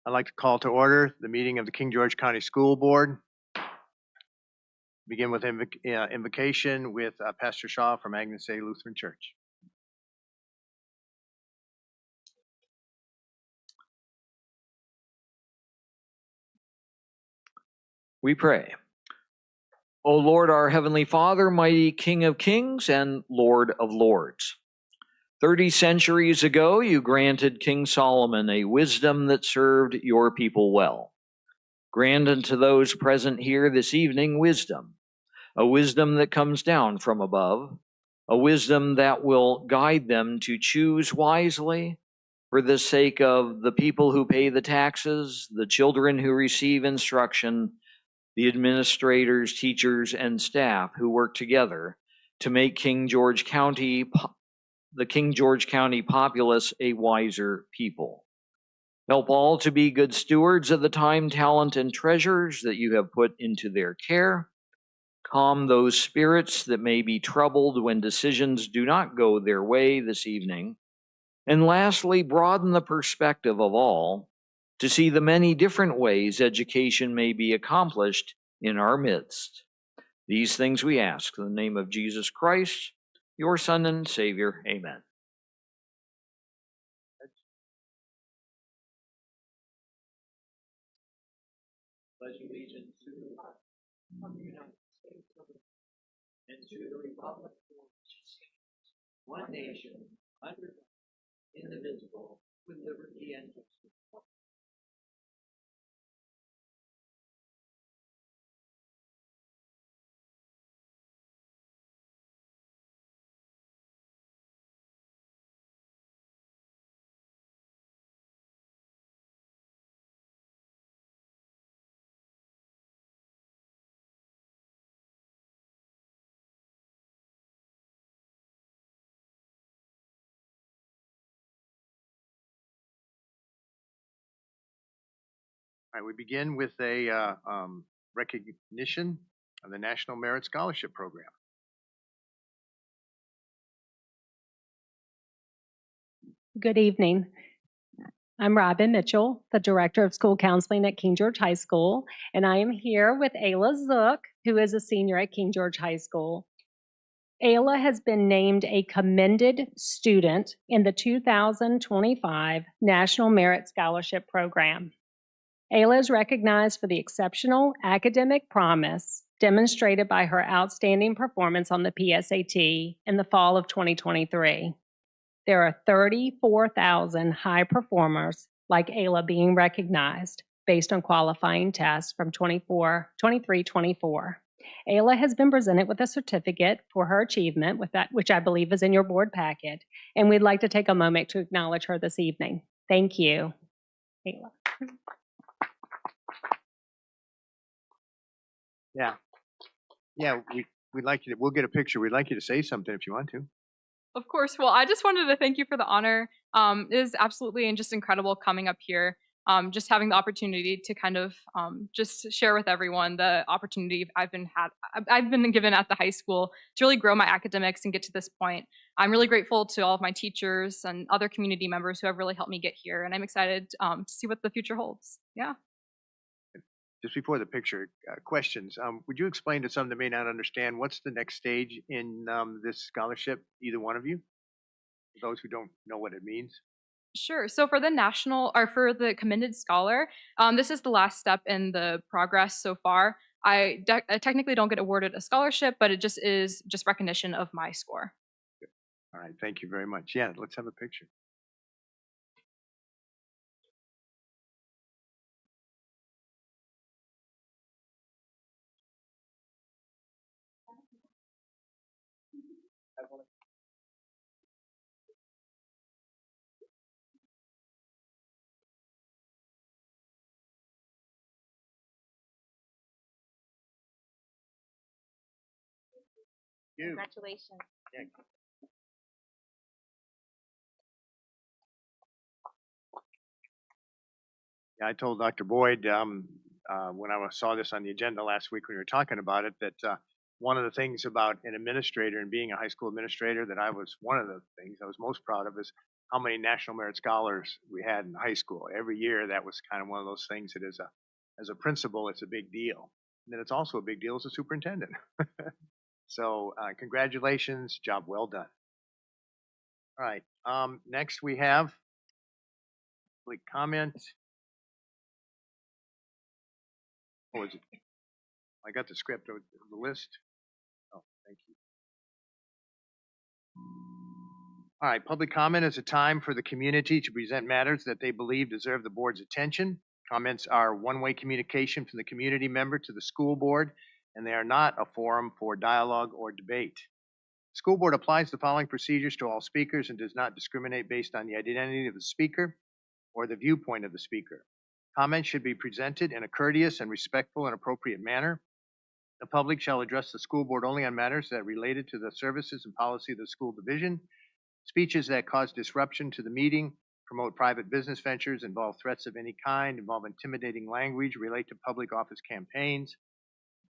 I'd like to call to order the meeting of the King George County School Board. Begin with invocation with Pastor Shaw from Agnes A. Lutheran Church. We pray. O Lord, our Heavenly Father, mighty King of kings and Lord of lords. 30 centuries ago, you granted King Solomon a wisdom that served your people well. Grant unto those present here this evening wisdom, a wisdom that comes down from above, a wisdom that will guide them to choose wisely for the sake of the people who pay the taxes, the children who receive instruction, the administrators, teachers, and staff who work together to make the King George County populace a wiser people. Help all to be good stewards of the time, talent, and treasures that you have put into their care. Calm those spirits that may be troubled when decisions do not go their way this evening. And lastly, broaden the perspective of all to see the many different ways education may be accomplished in our midst. These things we ask in the name of Jesus Christ, your Son and Savior. Amen. Pledge allegiance to the flag of the United States of America and to the republic for which it stands, one nation, under God, indivisible, with liberty and justice. All right, we begin with a recognition of the National Merit Scholarship Program. Good evening. I'm Robin Mitchell, the Director of School Counseling at King George High School, and I am here with Ayla Zook, who is a senior at King George High School. Ayla has been named a commended student in the 2025 National Merit Scholarship Program. Ayla is recognized for the exceptional academic promise demonstrated by her outstanding performance on the PSAT in the fall of 2023. There are 34,000 high performers like Ayla being recognized based on qualifying tests from 23-24. Ayla has been presented with a certificate for her achievement, with that, which I believe is in your board packet, and we'd like to take a moment to acknowledge her this evening. Thank you, Ayla. Yeah, we'd like you to, we'll get a picture. We'd like you to say something if you want to. Of course. Well, I just wanted to thank you for the honor. It is absolutely and just incredible coming up here, just having the opportunity to kind of just share with everyone the opportunity I've been given at the high school to really grow my academics and get to this point. I'm really grateful to all of my teachers and other community members who have really helped me get here, and I'm excited to see what the future holds. Yeah. Just before the picture, questions. Would you explain to some that may not understand what's the next stage in this scholarship, either one of you? For those who don't know what it means. Sure. So for the commended scholar, this is the last step in the progress so far. I technically don't get awarded a scholarship, but it just is just recognition of my score. Good. All right. Thank you very much. Yeah, let's have a picture. Congratulations. Yeah. Yeah, I told Dr. Boyd when I saw this on the agenda last week when we were talking about it that one of the things about an administrator and being a high school administrator that one of the things I was most proud of is how many National Merit Scholars we had in high school. Every year, that was kind of one of those things that as a principal, it's a big deal. And then it's also a big deal as a superintendent. So congratulations, job well done. All right, next we have public comment. What was it? I got the script of the list. Oh, thank you. All right, public comment is a time for the community to present matters that they believe deserve the board's attention. Comments are one-way communication from the community member to the school board, and they are not a forum for dialogue or debate. The school board applies the following procedures to all speakers and does not discriminate based on the identity of the speaker or the viewpoint of the speaker. Comments should be presented in a courteous and respectful and appropriate manner. The public shall address the school board only on matters that are related to the services and policy of the school division. Speeches that cause disruption to the meeting, promote private business ventures, involve threats of any kind, involve intimidating language, relate to public office campaigns,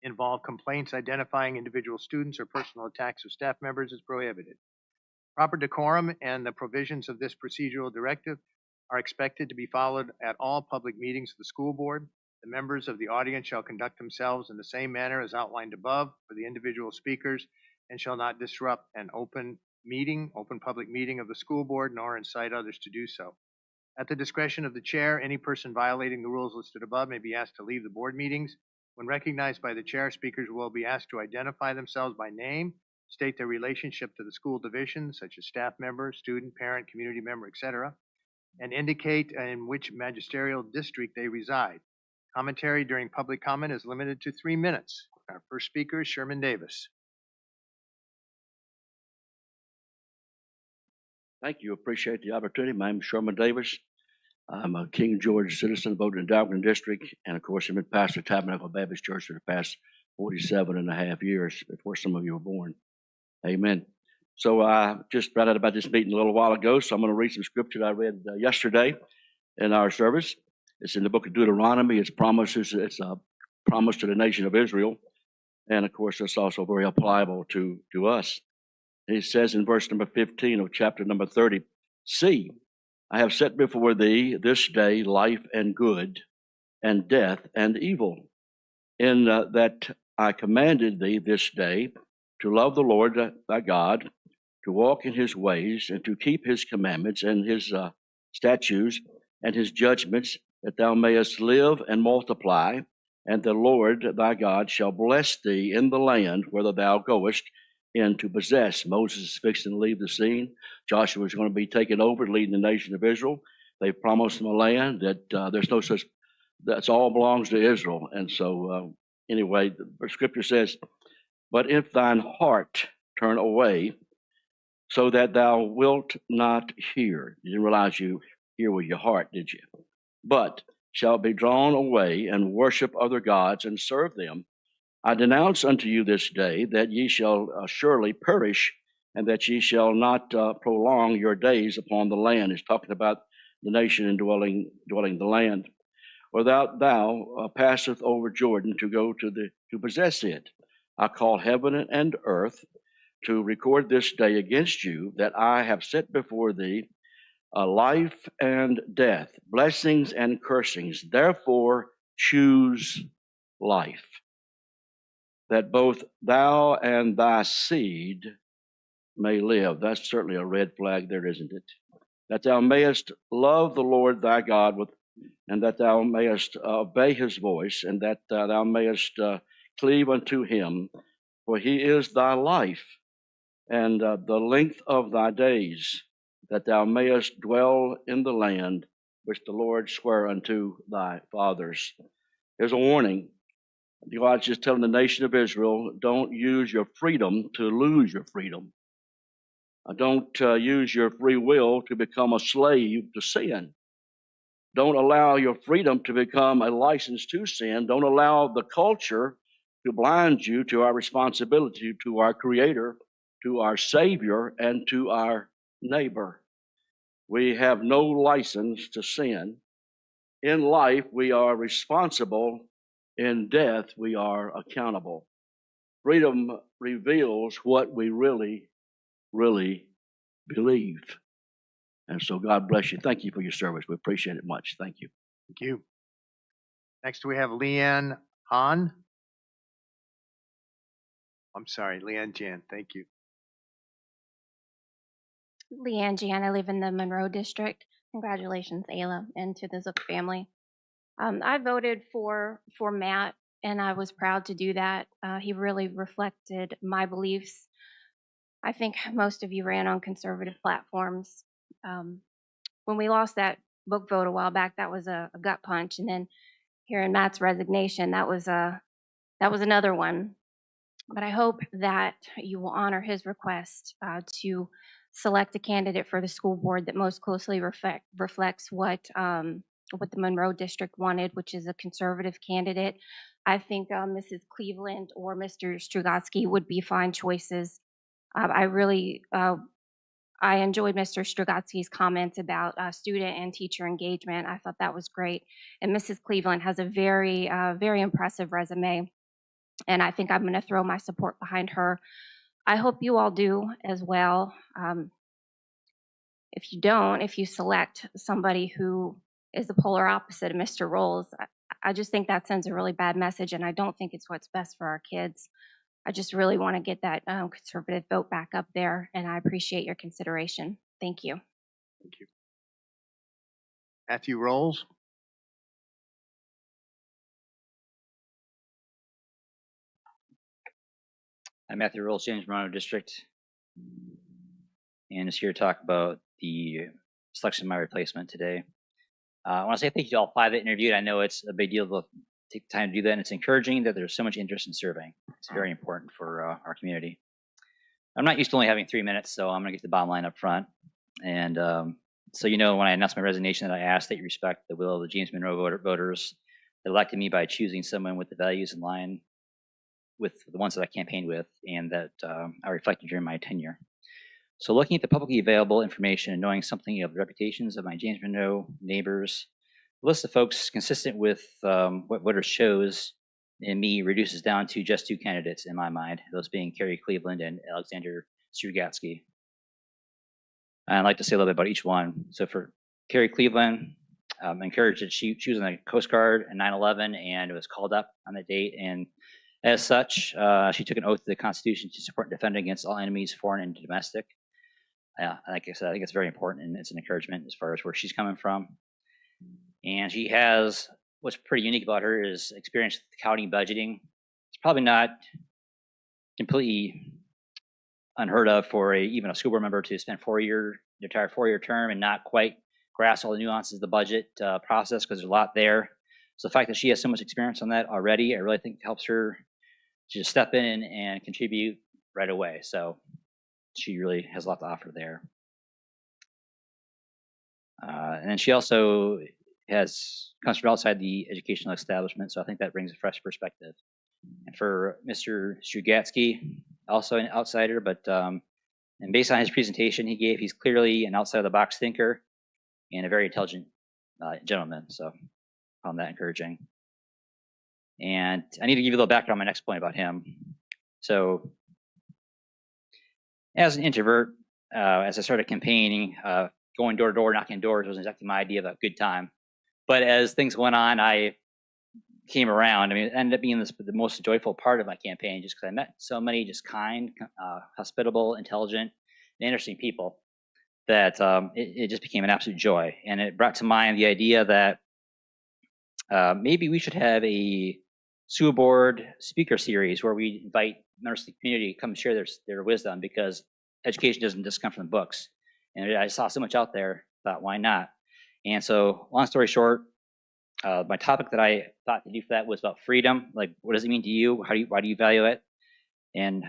involve complaints identifying individual students or personal attacks of staff members is prohibited. Proper decorum and the provisions of this procedural directive are expected to be followed at all public meetings of the school board. The members of the audience shall conduct themselves in the same manner as outlined above for the individual speakers and shall not disrupt an open public meeting of the school board, nor incite others to do so. At the discretion of the chair, any person violating the rules listed above may be asked to leave the board meetings. When recognized by the chair, speakers will be asked to identify themselves by name, state their relationship to the school division, such as staff member, student, parent, community member, etc., and indicate in which magisterial district they reside. Commentary during public comment is limited to 3 minutes. Our first speaker is Sherman Davis. Thank you. Appreciate the opportunity. My name is Sherman Davis. I'm a King George citizen, voted in Dalton District, and of course, I've been pastor of Tabernacle Baptist Church for the past 47 and a half years before some of you were born. Amen. So I just found out about this meeting a little while ago, so I'm going to read some scripture that I read yesterday in our service. It's in the book of Deuteronomy. It's promises. It's a promise to the nation of Israel, and of course, it's also very applicable to us. He says in verse number 15 of chapter number 30, "See, I have set before thee this day life and good, and death and evil, in that I commanded thee this day to love the Lord thy God, to walk in his ways, and to keep his commandments and his statutes and his judgments, that thou mayest live and multiply, and the Lord thy God shall bless thee in the land whither thou goest in to possess." Moses is fixing to leave the scene. Joshua is going to be taking over, leading the nation of Israel. They promised them a land that there's no such, that's all belongs to Israel. And so, anyway, the scripture says, "But if thine heart turn away, so that thou wilt not hear," you didn't realize you hear with your heart, did you? "But shalt be drawn away and worship other gods and serve them, I denounce unto you this day that ye shall surely perish, and that ye shall not prolong your days upon the land." He's talking about the nation and dwelling the land. "Without thou passeth over Jordan to go to possess it. I call heaven and earth to record this day against you, that I have set before thee life and death, blessings and cursings. Therefore choose life, that both thou and thy seed may live." That's certainly a red flag there, isn't it? "That thou mayest love the Lord thy God and that thou mayest obey his voice, and that thou mayest cleave unto him, for he is thy life, and the length of thy days, that thou mayest dwell in the land which the Lord sware unto thy fathers." There's a warning. God's just telling the nation of Israel, don't use your freedom to lose your freedom. Don't use your free will to become a slave to sin. Don't allow your freedom to become a license to sin. Don't allow the culture to blind you to our responsibility to our Creator, to our Savior, and to our neighbor. We have no license to sin. In life, we are responsible. In death, we are accountable. Freedom reveals what we really, really believe. And so God bless you. Thank you for your service. We appreciate it much. Thank you. Thank you. Next, we have Leanne Han. I'm sorry, Leanne Jan. Thank you. Leanne Jan, I live in the Monroe District. Congratulations, Ayla, and to the Zook family. I voted for Matt, and I was proud to do that. He really reflected my beliefs. I think most of you ran on conservative platforms. When we lost that book vote a while back, that was a gut punch, and then hearing Matt's resignation, that was another one. But I hope that you will honor his request to select a candidate for the school board that most closely reflects what the Monroe District wanted, which is a conservative candidate. I think Mrs. Cleveland or Mr. Strugatsky would be fine choices. I enjoyed Mr. Strugatsky's comments about student and teacher engagement. I thought that was great. And Mrs. Cleveland has a very impressive resume, and I think I'm going to throw my support behind her. I hope you all do as well. If you select somebody who is the polar opposite of Mr. Rolls, I just think that sends a really bad message, and I don't think it's what's best for our kids. I just really want to get that conservative vote back up there, and I appreciate your consideration. Thank you. Thank you. Matthew Rolls. I'm Matthew Rolls, James Monroe District, and is here to talk about the selection of my replacement today. I want to say thank you to all 5 that interviewed. I know it's a big deal to take the time to do that, and it's encouraging that there's so much interest in serving. It's very important for our community. I'm not used to only having 3 minutes, so I'm going to get the bottom line up front. And so, when I announced my resignation, that I asked that you respect the will of the James Monroe voters that elected me by choosing someone with the values in line with the ones that I campaigned with and that I reflected during my tenure. So looking at the publicly available information and knowing something of the reputations of my James Monroe neighbors, the list of folks consistent with what voters chose in me reduces down to just 2 candidates in my mind, those being Carrie Cleveland and Alexander Strugatsky. And I'd like to say a little bit about each one. So for Carrie Cleveland, I'm encouraged that she was on the Coast Guard in 9/11 and was called up on the date. And as such, she took an oath to the Constitution to support and defend against all enemies, foreign and domestic. Like I said, I think it's very important, and it's an encouragement as far as where she's coming from. And she has, what's pretty unique about her is experience with county budgeting. It's probably not completely unheard of for even a school board member to spend the entire 4-year term and not quite grasp all the nuances of the budget process, because there's a lot there. So the fact that she has so much experience on that already, I really think helps her to just step in and contribute right away. So she really has a lot to offer there. And then she also comes from outside the educational establishment, so I think that brings a fresh perspective. And for Mr. Strugatsky, also an outsider, but and based on his presentation he gave, he's clearly an outside-of-the-box thinker and a very intelligent gentleman. So I found that encouraging. And I need to give you a little background on my next point about him. So as an introvert, as I started campaigning, going door to door, knocking doors wasn't exactly my idea of a good time. But as things went on, I came around. I mean, it ended up being the most joyful part of my campaign, just because I met so many just kind, hospitable, intelligent, and interesting people that it just became an absolute joy. And it brought to mind the idea that maybe we should have a school board speaker series where we invite members of the community to come share their wisdom, because education doesn't just come from the books. And I saw so much out there, thought, why not? And so, long story short, my topic that I thought to do for that was about freedom. Like, what does it mean to you? Why do you value it? And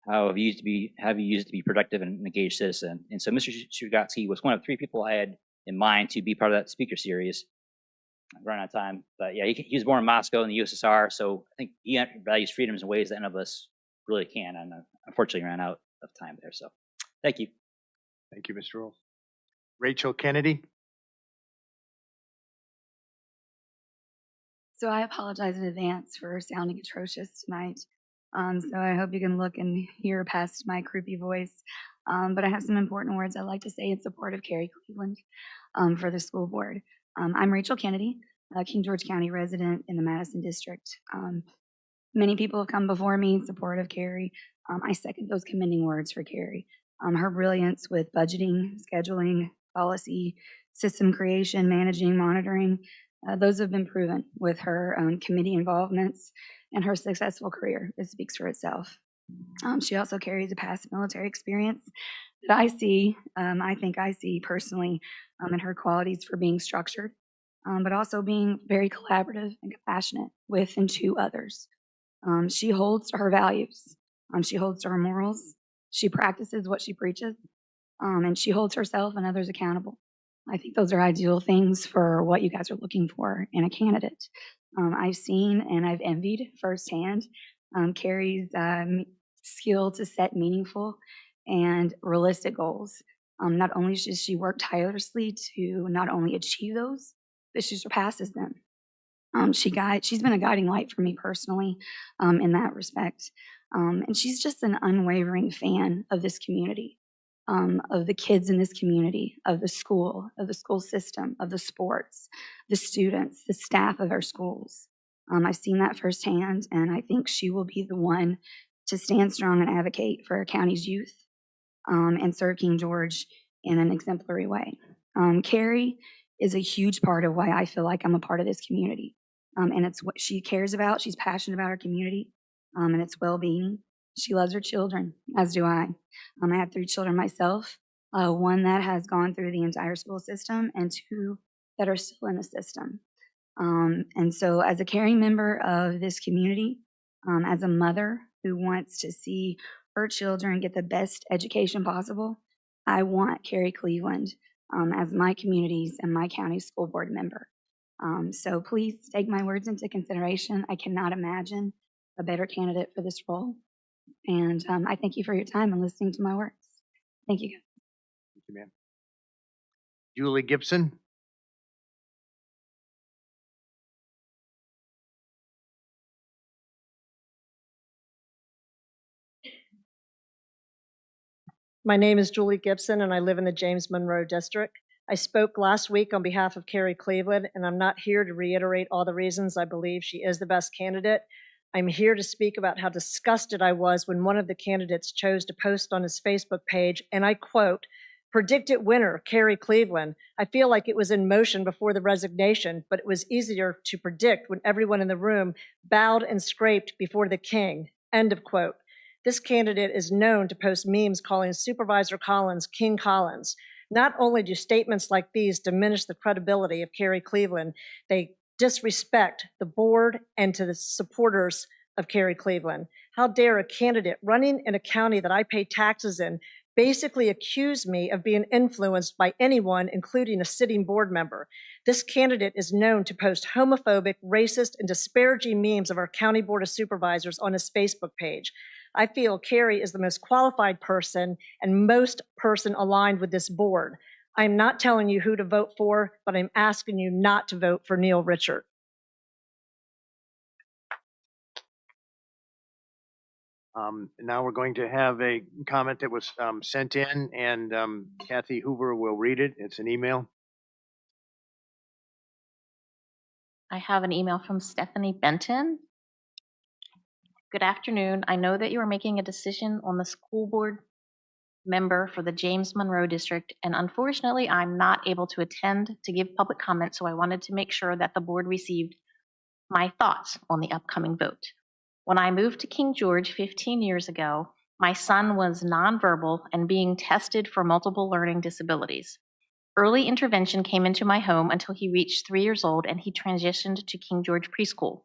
how have you used to be productive and engaged citizen? And so Mr. Strugatsky was one of 3 people I had in mind to be part of that speaker series. I'm running out of time, but yeah, he was born in Moscow in the USSR, so I think he values freedoms in ways that none of us really can, and unfortunately ran out of time there. So thank you. Thank you, Mr. Rolls. Rachel Kennedy. So I apologize in advance for sounding atrocious tonight. So I hope you can look and hear past my croupy voice. but I have some important words I'd like to say in support of Carrie Cleveland for the school board. I'm Rachel Kennedy, a King George County resident in the Madison District. Many people have come before me in support of Carrie. I second those commending words for Carrie. Her brilliance with budgeting, scheduling, policy, system creation, managing, monitoring, those have been proven with her committee involvements and her successful career. It speaks for itself. She also carries a past military experience that I think I see personally in her qualities for being structured, but also being very collaborative and compassionate with and to others. She holds to her values. She holds to her morals. She practices what she preaches, and she holds herself and others accountable. I think those are ideal things for what you guys are looking for in a candidate. I've seen and I've envied firsthand Carrie's skill to set meaningful and realistic goals. Not only does she work tirelessly to not only achieve those, but she surpasses them. She's been a guiding light for me personally in that respect. And she's just an unwavering fan of this community, of the kids in this community, of the school system, of the sports, the students, the staff of our schools. I've seen that firsthand, and I think she will be the one to stand strong and advocate for our county's youth and serve King George in an exemplary way. Carrie is a huge part of why I feel like I'm a part of this community. And it's what she cares about. She's passionate about her community and its well-being. She loves her children, as do I. I have 3 children myself, one that has gone through the entire school system and 2 that are still in the system. And so as a caring member of this community, as a mother who wants to see her children get the best education possible, I want Carrie Cleveland as my community's and my county's school board member. So please take my words into consideration. I cannot imagine a better candidate for this role. And I thank you for your time and listening to my words. Thank you. Thank you, ma'am. Julie Gibson. My name is Julie Gibson, and I live in the James Monroe District. I spoke last week on behalf of Carrie Cleveland, and I'm not here to reiterate all the reasons I believe she is the best candidate. I'm here to speak about how disgusted I was when one of the candidates chose to post on his Facebook page, and I quote, "Predicted winner, Carrie Cleveland. I feel like it was in motion before the resignation, but it was easier to predict when everyone in the room bowed and scraped before the king." End of quote. This candidate is known to post memes calling Supervisor Collins King Collins. Not only do statements like these diminish the credibility of Carrie Cleveland, they disrespect the board and to the supporters of Carrie Cleveland. How dare a candidate running in a county that I pay taxes in basically accuse me of being influenced by anyone, including a sitting board member. This candidate is known to post homophobic, racist, and disparaging memes of our County Board of Supervisors on his Facebook page. I feel Carrie is the most qualified person and most person aligned with this board. I'm not telling you who to vote for, but I'm asking you not to vote for Neil Richard. Now we're going to have a comment that was sent in, and Kathy Hoover will read it. It's an email. I have an email from Stephanie Benton. Good afternoon. I know that you are making a decision on the school board member for the James Monroe District, and unfortunately, I'm not able to attend to give public comment, so I wanted to make sure that the board received my thoughts on the upcoming vote. When I moved to King George 15 years ago, my son was nonverbal and being tested for multiple learning disabilities. Early intervention came into my home until he reached 3 years old and he transitioned to King George Preschool.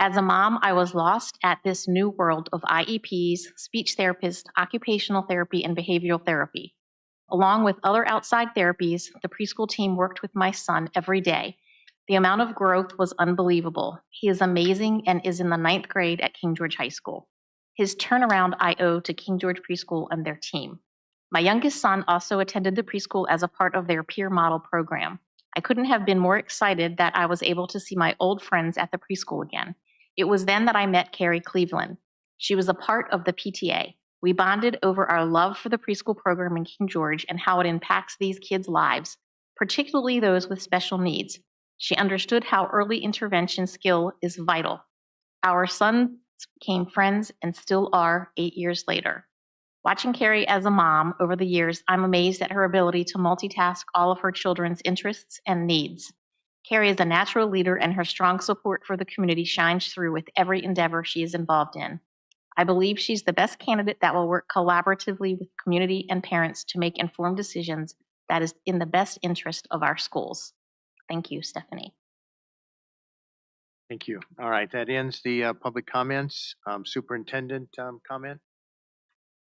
As a mom, I was lost at this new world of IEPs, speech therapists, occupational therapy, and behavioral therapy. Along with other outside therapies, the preschool team worked with my son every day. The amount of growth was unbelievable. He is amazing and is in the 9th grade at King George High School. His turnaround I owe to King George Preschool and their team. My youngest son also attended the preschool as a part of their peer model program. I couldn't have been more excited that I was able to see my old friends at the preschool again. It was then that I met Carrie Cleveland. She was a part of the PTA. We bonded over our love for the preschool program in King George and how it impacts these kids' lives, particularly those with special needs. She understood how early intervention skill is vital. Our sons became friends and still are 8 years later. Watching Carrie as a mom over the years, I'm amazed at her ability to multitask all of her children's interests and needs. Carrie is a natural leader, and her strong support for the community shines through with every endeavor she is involved in. I believe she's the best candidate that will work collaboratively with community and parents to make informed decisions that is in the best interest of our schools. Thank you, Stephanie. Thank you. All right, that ends the public comments. Superintendent comment?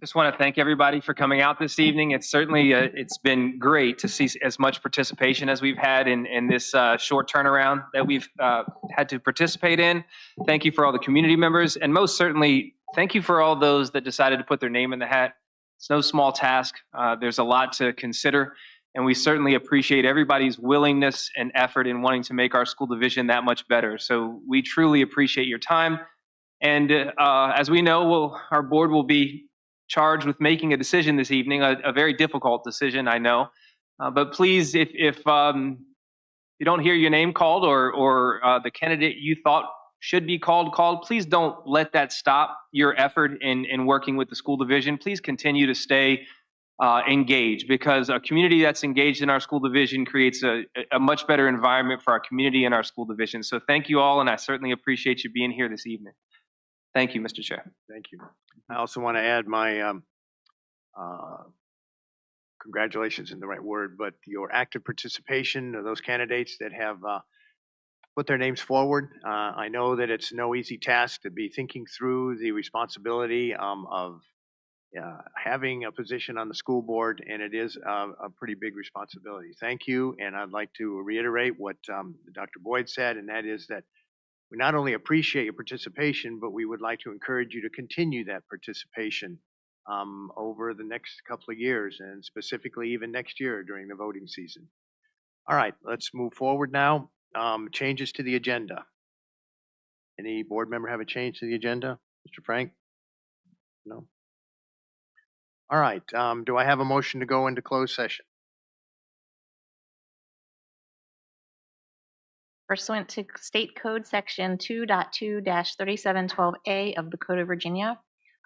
Just want to thank everybody for coming out this evening. It's certainly it's been great to see as much participation as we've had in this short turnaround that we've had to participate in. Thank you for all the community members, and most certainly thank you for all those that decided to put their name in the hat. It's no small task. There's a lot to consider, and we certainly appreciate everybody's willingness and effort in wanting to make our school division that much better. So we truly appreciate your time. And as we know, our board will be charged with making a decision this evening, a very difficult decision, I know. But please, if you don't hear your name called or the candidate you thought should be called, please don't let that stop your effort in working with the school division. Please continue to stay engaged, because a community that's engaged in our school division creates a much better environment for our community and our school division. So thank you all, and I certainly appreciate you being here this evening. Thank you, Mr. Chair. Thank you. I also want to add my congratulations isn't the right word, but your active participation of those candidates that have put their names forward. I know that it's no easy task to be thinking through the responsibility of having a position on the school board, and it is a pretty big responsibility. Thank you, and I'd like to reiterate what Dr. Boyd said, and that is that we not only appreciate your participation, but we would like to encourage you to continue that participation over the next couple of years, and specifically even next year during the voting season. All right, let's move forward now. Changes to the agenda. Any board member have a change to the agenda? Mr. Frank? No? All right, do I have a motion to go into closed session? Pursuant to State Code Section 2.2-3712A of the Code of Virginia,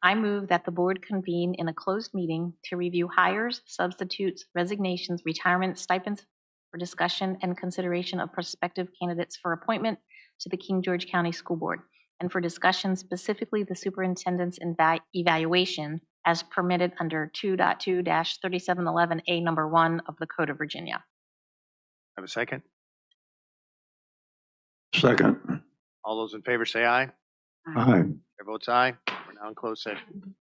I move that the board convene in a closed meeting to review hires, substitutes, resignations, retirements, stipends for discussion and consideration of prospective candidates for appointment to the King George County School Board, and for discussion specifically the superintendent's evaluation as permitted under 2.2-3711A number 1 of the Code of Virginia. Have a second? Second. All those in favor say aye. Aye. Chair votes aye. We're now in closed session.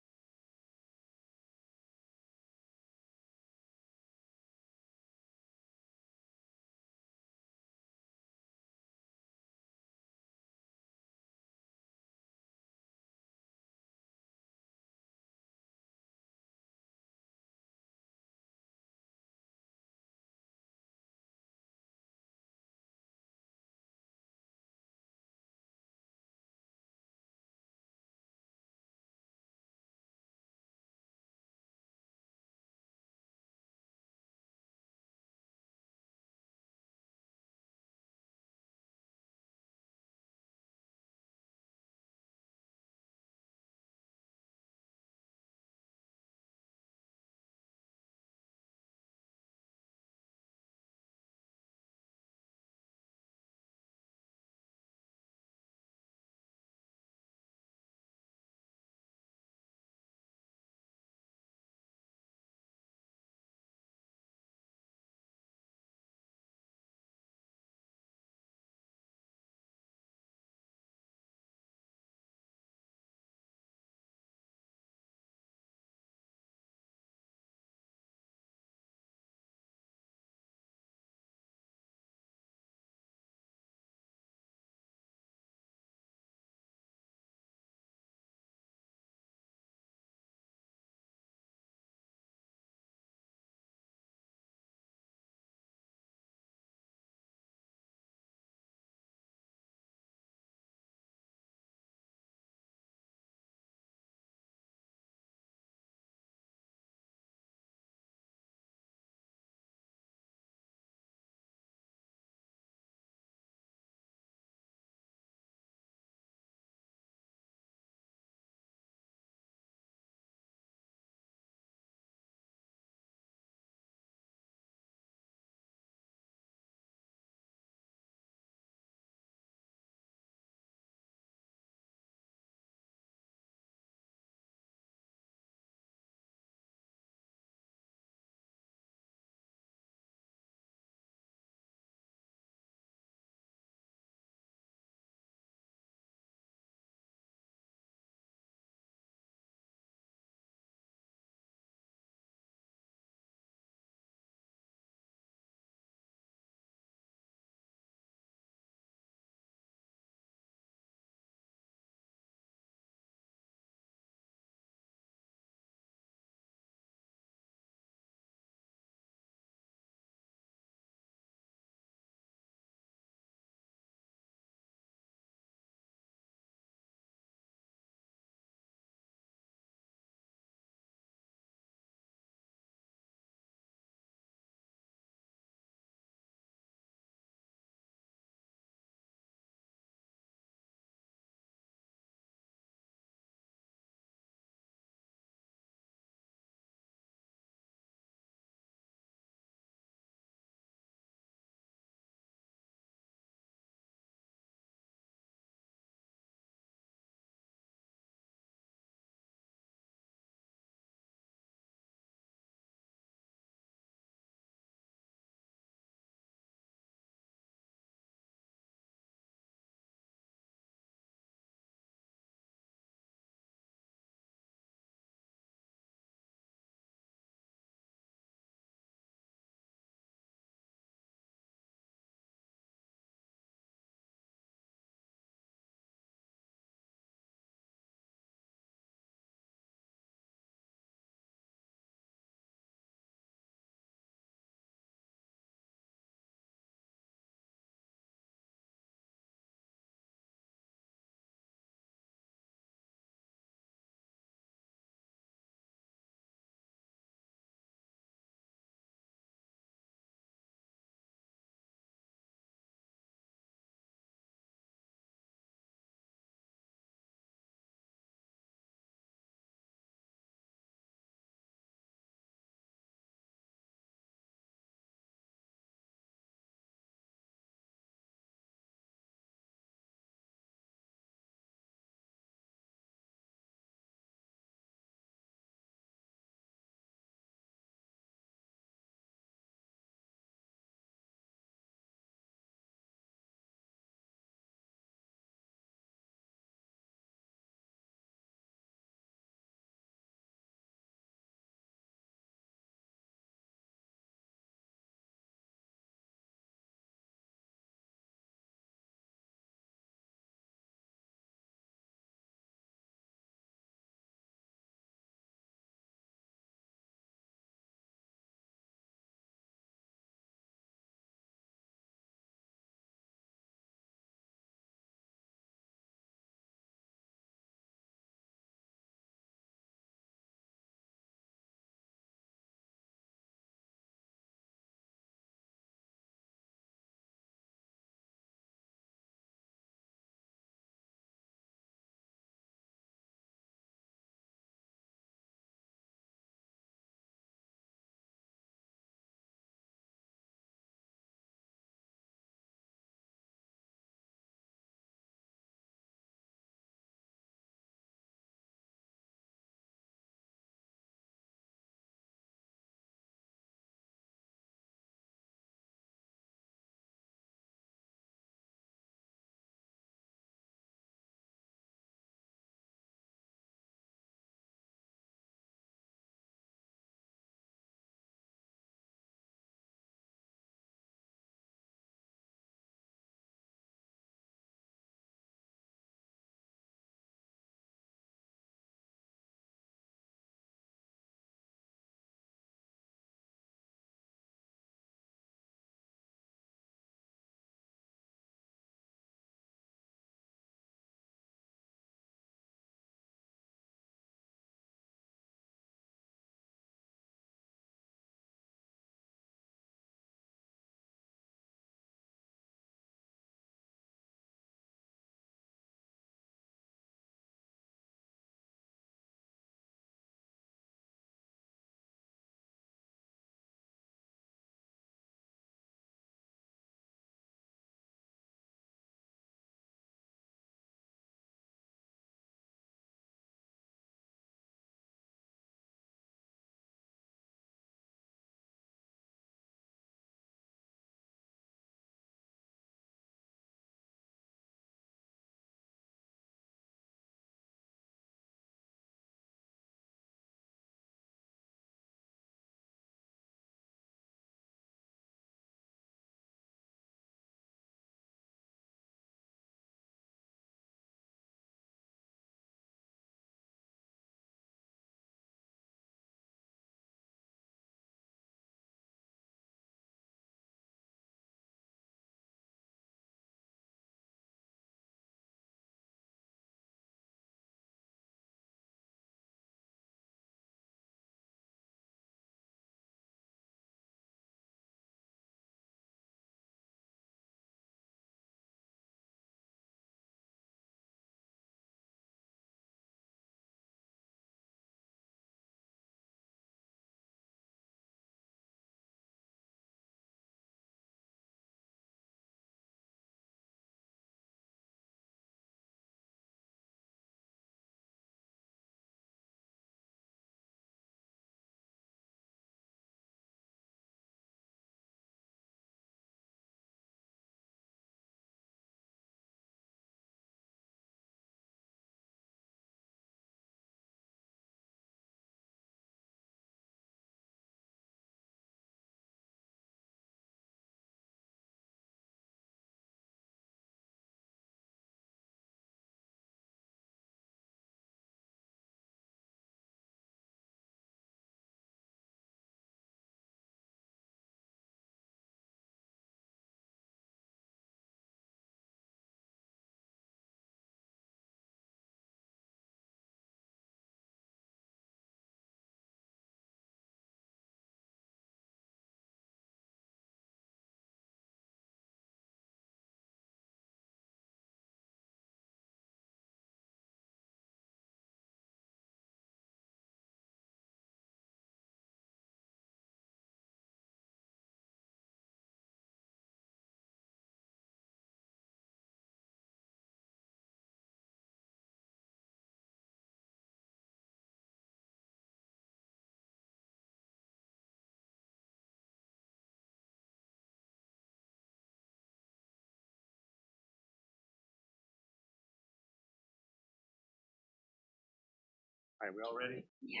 right, we all ready? Yeah.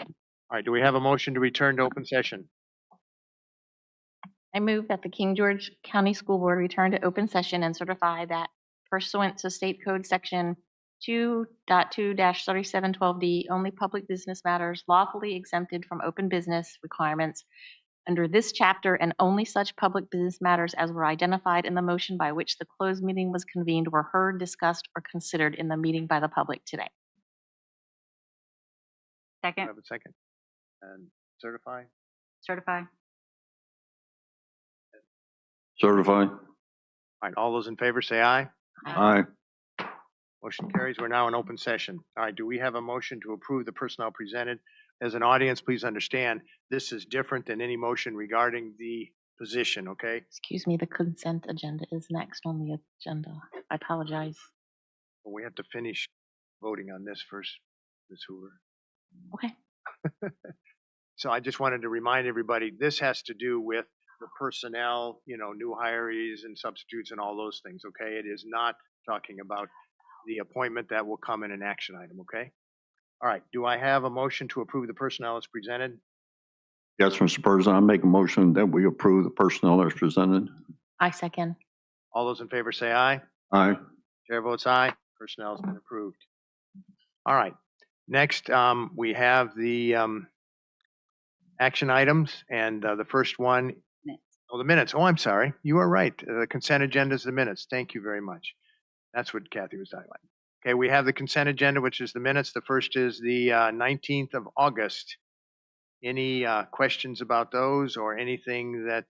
All right, do we have a motion to return to open session? I move that the King George County School Board return to open session and certify that pursuant to State Code Section 2.2-3712D, only public business matters lawfully exempted from open business requirements under this chapter and only such public business matters as were identified in the motion by which the closed meeting was convened were heard, discussed, or considered in the meeting by the public today. Do I Second, have a second? And certify? certify. Certify. All right, all those in favor say aye. Aye. Motion carries. We're now in open session. All right, do we have a motion to approve the personnel presented? As an audience, please understand, this is different than any motion regarding the position, okay? Excuse me, the consent agenda is next on the agenda. I apologize. Well, we have to finish voting on this first, Ms. Hoover. Okay. So I just wanted to remind everybody, this has to do with the personnel, new hirees and substitutes and all those things, okay? It is not talking about the appointment that will come in an action item, okay? All right, do I have a motion to approve the personnel as presented? Yes, Mr. President, I make a motion that we approve the personnel as presented. I second. All those in favor say aye. Aye. Chair votes aye. Personnel has been approved. All right, next, we have the action items, and the first one, the minutes. Oh, I'm sorry. You are right. The consent agenda is the minutes. Thank you very much. That's what Kathy was talking about. Okay, we have the consent agenda, which is the minutes. The first is the 19th of August. Any questions about those or anything that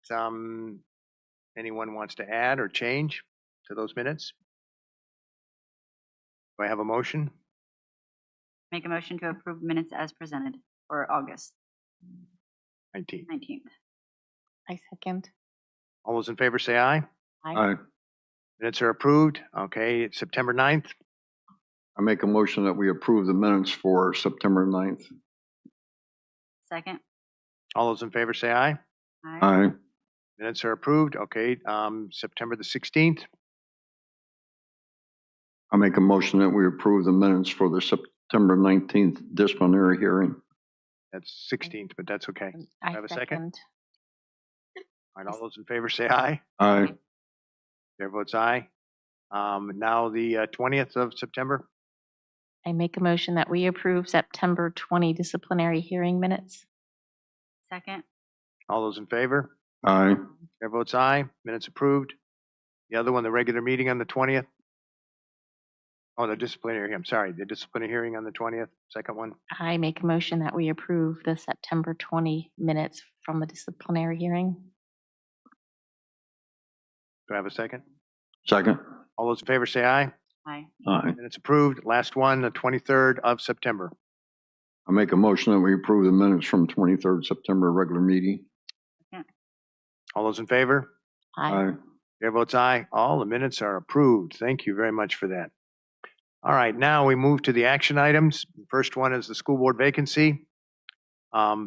anyone wants to add or change to those minutes? Do I have a motion? Make a motion to approve minutes as presented for August 19th. 19th. I second. All those in favor say aye. Aye. Minutes are approved. Okay, it's September 9th. I make a motion that we approve the minutes for September 9th. Second. All those in favor say aye. Aye. Minutes are approved. Okay, September the 16th. I make a motion that we approve the minutes for the September 19th disciplinary hearing. That's 16th, but that's okay. I have a second? second. All right, all those in favor say aye. Aye. Chair votes aye. Now the 20th of September. I make a motion that we approve September 20 disciplinary hearing minutes. Second. All those in favor? Aye. Chair votes aye. Minutes approved. The other one, the regular meeting on the 20th. Oh, the disciplinary, I'm sorry, the disciplinary hearing on the 20th, second one. I make a motion that we approve the September 20 minutes from the disciplinary hearing. Do I have a second? Second. All those in favor say aye. Aye. Aye. Minutes approved. Last one, the 23rd of September. I make a motion that we approve the minutes from 23rd September regular meeting. All those in favor? Aye. Chair votes aye. All the minutes are approved. Thank you very much for that. All right, now we move to the action items. First one is the school board vacancy.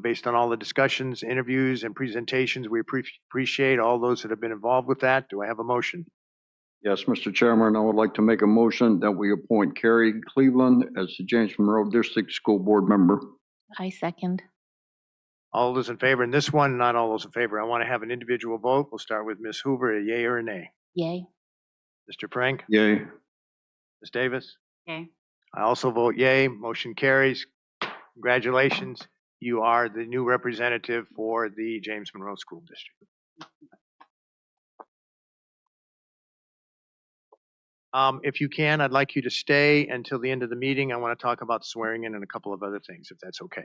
Based on all the discussions, interviews, and presentations, we appreciate all those that have been involved with that. Do I have a motion? Yes, Mr. Chairman, I would like to make a motion that we appoint Carrie Cleveland as the James Monroe District School Board member. I second. All those in favor, and this one, not all those in favor. I want to have an individual vote. We'll start with Ms. Hoover, a yay or a nay. Yay. Mr. Frank, Yay. Ms. Davis. Okay. I also vote yay. Motion carries. Congratulations. You are the new representative for the James Monroe School District. If you can, I'd like you to stay until the end of the meeting. I want to talk about swearing in and a couple of other things, if that's okay.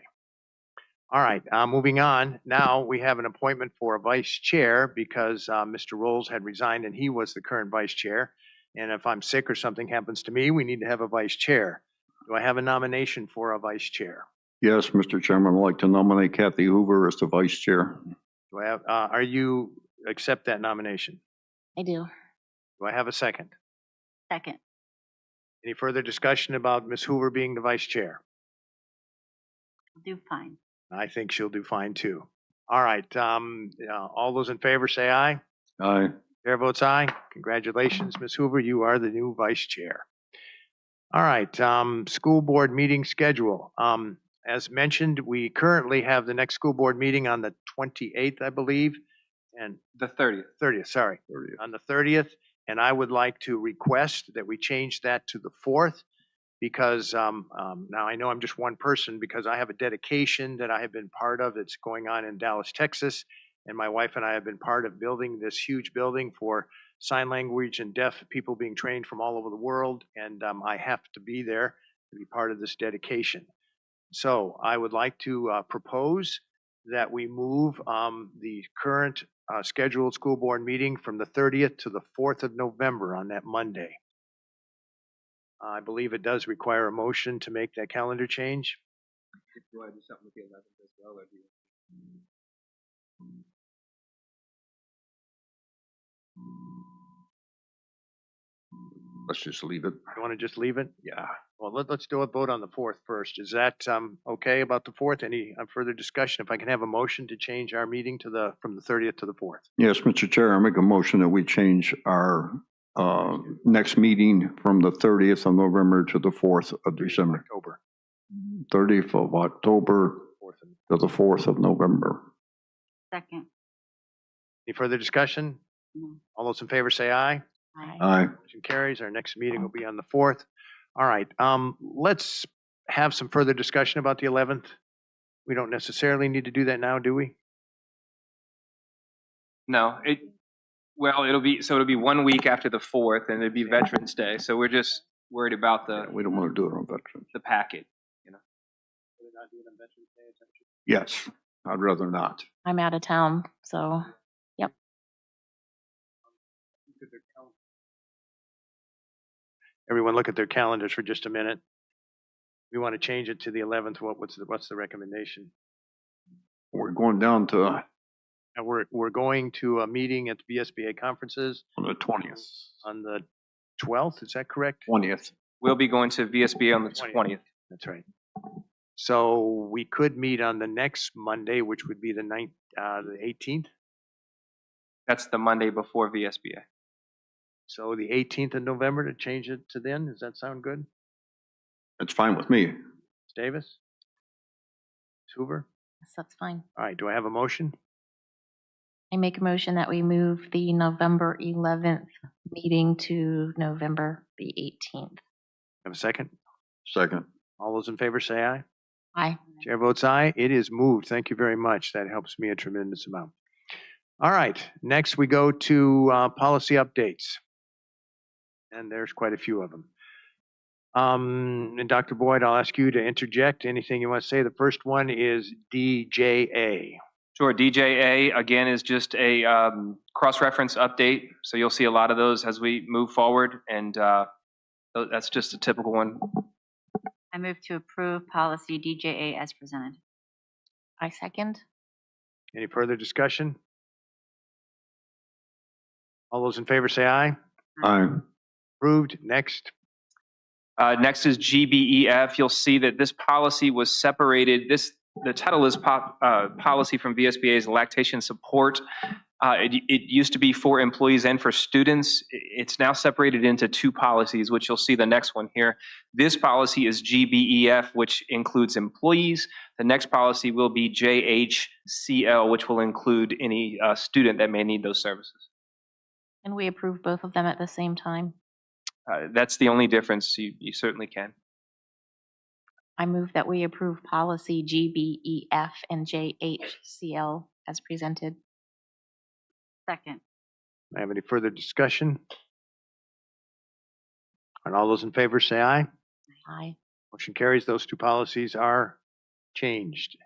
All right, moving on. Now we have an appointment for a vice chair because Mr. Rolls had resigned and he was the current vice chair. And if I'm sick or something happens to me, we need to have a vice chair. Do I have a nomination for a vice chair? Yes, Mr. Chairman, I'd like to nominate Kathy Hoover as the vice chair. Do I have, are you accept that nomination? I do. Do I have a second? Second. Any further discussion about Ms. Hoover being the vice chair? Do fine. I think she'll do fine too. All right, all those in favor say aye. Aye. Chair votes aye. Congratulations, Ms. Hoover. You are the new vice chair. All right, school board meeting schedule. As mentioned, we currently have the next school board meeting on the 28th, I believe, and The 30th. 30th, sorry, on the 30th. And I would like to request that we change that to the 4th because now I know I'm just one person because I have a dedication that I have been part of that's going on in Dallas, Texas. And my wife and I have been part of building this huge building for sign language and deaf people being trained from all over the world. And I have to be there to be part of this dedication. So I would like to propose that we move the current scheduled school board meeting from the 30th to the 4th of November on that Monday. I believe it does require a motion to make that calendar change. Do I do something with the 11th as well? Or do you... Let's just leave it. You want to just leave it? Yeah. Well, let's do a vote on the 4th first. Is that okay about the 4th? Any further discussion? If I can have a motion to change our meeting to from the 30th to the 4th. Yes, Mr. Chair, I make a motion that we change our next meeting from the 30th of November to the 4th of December. October. 30th of October to the 4th of November. Second. Any further discussion? No. All those in favor say aye. Aye. Motion carries. Our next meeting will be on the 4th. All right, let's have some further discussion about the 11th. We don't necessarily need to do that now, do we? No, it'll be 1 week after the 4th, and it'd be Veterans Day. So we're just worried about We don't want to do it on Veterans. the packet. Yes, I'd rather not. I'm out of town, so, yep. Everyone look at their calendars for just a minute. We want to change it to the 11th. What's the recommendation? We're going down to And we're going to a meeting at the VSBA conferences on the 20th. on the 12th. Is that correct? 20th. We'll be going to VSBA on the 20th. That's right. So we could meet on the next Monday, which would be the 18th. That's the Monday before VSBA. So the 18th of November to change it to then. Does that sound good? That's fine with me. Ms. Davis? Ms. Hoover? Yes, that's fine. All right. Do I have a motion? I make a motion that we move the November 11th meeting to November the 18th. Have a second? Second. All those in favor say aye. Aye. Chair votes aye. It is moved. Thank you very much. That helps me a tremendous amount. All right. Next, we go to policy updates. And there's quite a few of them. And Dr. Boyd, I'll ask you to interject anything you want to say. The first one is DJA. Sure. DJA, again, is just a cross-reference update. So you'll see a lot of those as we move forward. And that's just a typical one. I move to approve policy DJA as presented. I second. Any further discussion? All those in favor say aye. Aye. Approved. Next. Next is GBEF. You'll see that this policy was separated. The title is policy from VSBA's lactation support. It used to be for employees and for students. It's now separated into two policies, which you'll see the next one here. This policy is GBEF, which includes employees. The next policy will be JHCL, which will include any student that may need those services. And we approve both of them at the same time. That's the only difference. You certainly can. I move that we approve policy GBEF and JHCL as presented. Second. Do I have any further discussion? And all those in favor say aye. Aye. Motion carries. Those two policies are changed.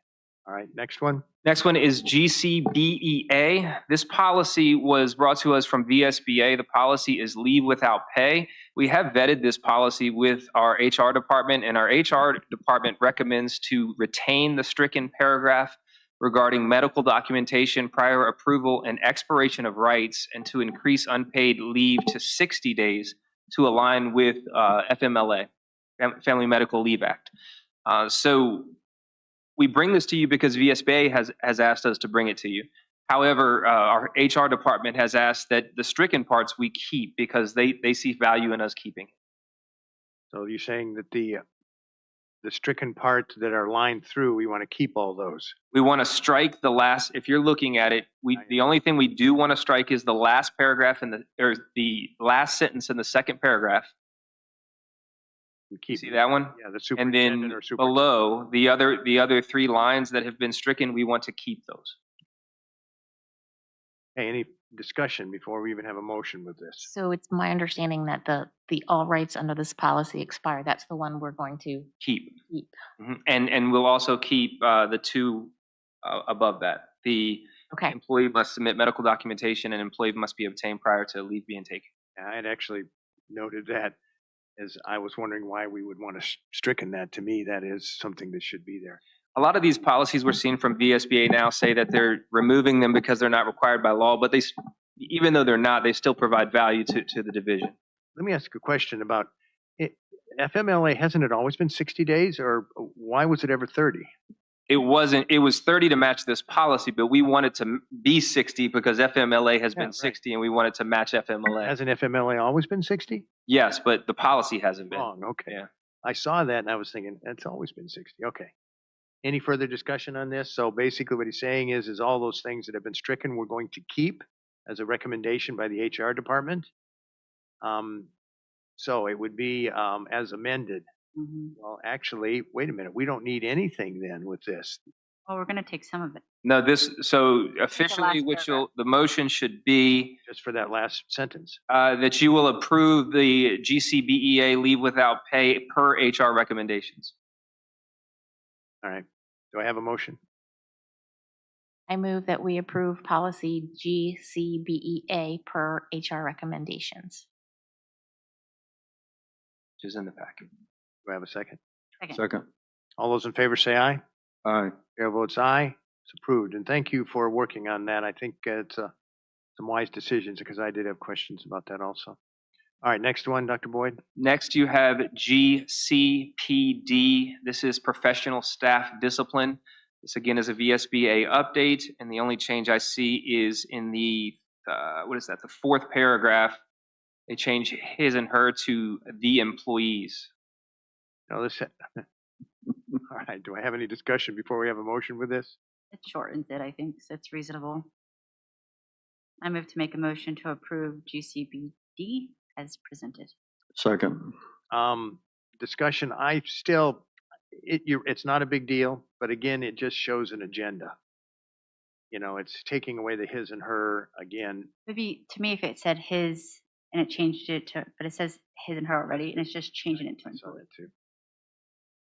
All right, next one. Next one is GCBEA. This policy was brought to us from VSBA. The policy is leave without pay. We have vetted this policy with our HR department, and our HR department recommends to retain the stricken paragraph regarding medical documentation, prior approval, and expiration of rights, and to increase unpaid leave to 60 days to align with FMLA, Family Medical Leave Act. So we bring this to you because VSBA has asked us to bring it to you. However, our HR department has asked that the stricken parts we keep because they see value in us keeping it. So you're saying that the stricken parts that are lined through, we want to keep all those. We want to strike the last, if you're looking at it, the only thing we do want to strike is the last paragraph or the last sentence in the second paragraph. And You keep see that one? Yeah, the And superintendent then or superintendent. below, the other three lines that have been stricken, we want to keep those. Hey, any discussion before we even have a motion with this? So it's my understanding that the all rights under this policy expire. That's the one we're going to Keep. keep. Mhm. And we'll also keep the two above that. The Okay. employee must submit medical documentation and employee must be obtained prior to leave being taken. I had actually noted that as I was wondering why we would want to stricken that. To me, that is something that should be there. A lot of these policies we're seeing from VSBA now say that they're removing them because they're not required by law, but even though they're not, they still provide value to the division. Let me ask a question about it. FMLA, hasn't it always been 60 days, or why was it ever 30? It was 30 to match this policy, but we wanted to be 60 because FMLA has Yeah, been right. 60 and we wanted to match FMLA. Hasn't FMLA always been 60? Yes, but the policy hasn't been. Wrong, okay. Yeah. I saw that and I was thinking, it's always been 60. Okay. Any further discussion on this? So basically what he's saying is all those things that have been stricken, we're going to keep as a recommendation by the HR department. So it would be as amended. Well, actually, wait a minute. We don't need anything then with this. Well, we're going to take some of it. No, so officially, the motion should be Just for that last sentence. that you will approve the GCBEA leave without pay per HR recommendations. All right. Do I have a motion? I move that we approve policy GCBEA per HR recommendations. Which is in the packet. Do I have a second? Second. All those in favor say aye. Aye. Chair votes aye. It's approved. And thank you for working on that. I think it's some wise decisions because I did have questions about that also. All right, next one, Dr. Boyd. Next, you have GCPD. This is professional staff discipline. This again is a VSBA update, and the only change I see is in the the fourth paragraph. They change his and her to the employees. No, this. All right. Do I have any discussion before we have a motion with this? It shortens it, I think, so it's reasonable. I move to make a motion to approve GCBD as presented. Second. Discussion. It's not a big deal, but again, it just shows an agenda. You know, it's taking away the his and her again. Maybe to me, if it said his and it changed it to, but it says his and her already, and it's just changing it to I saw include. that too.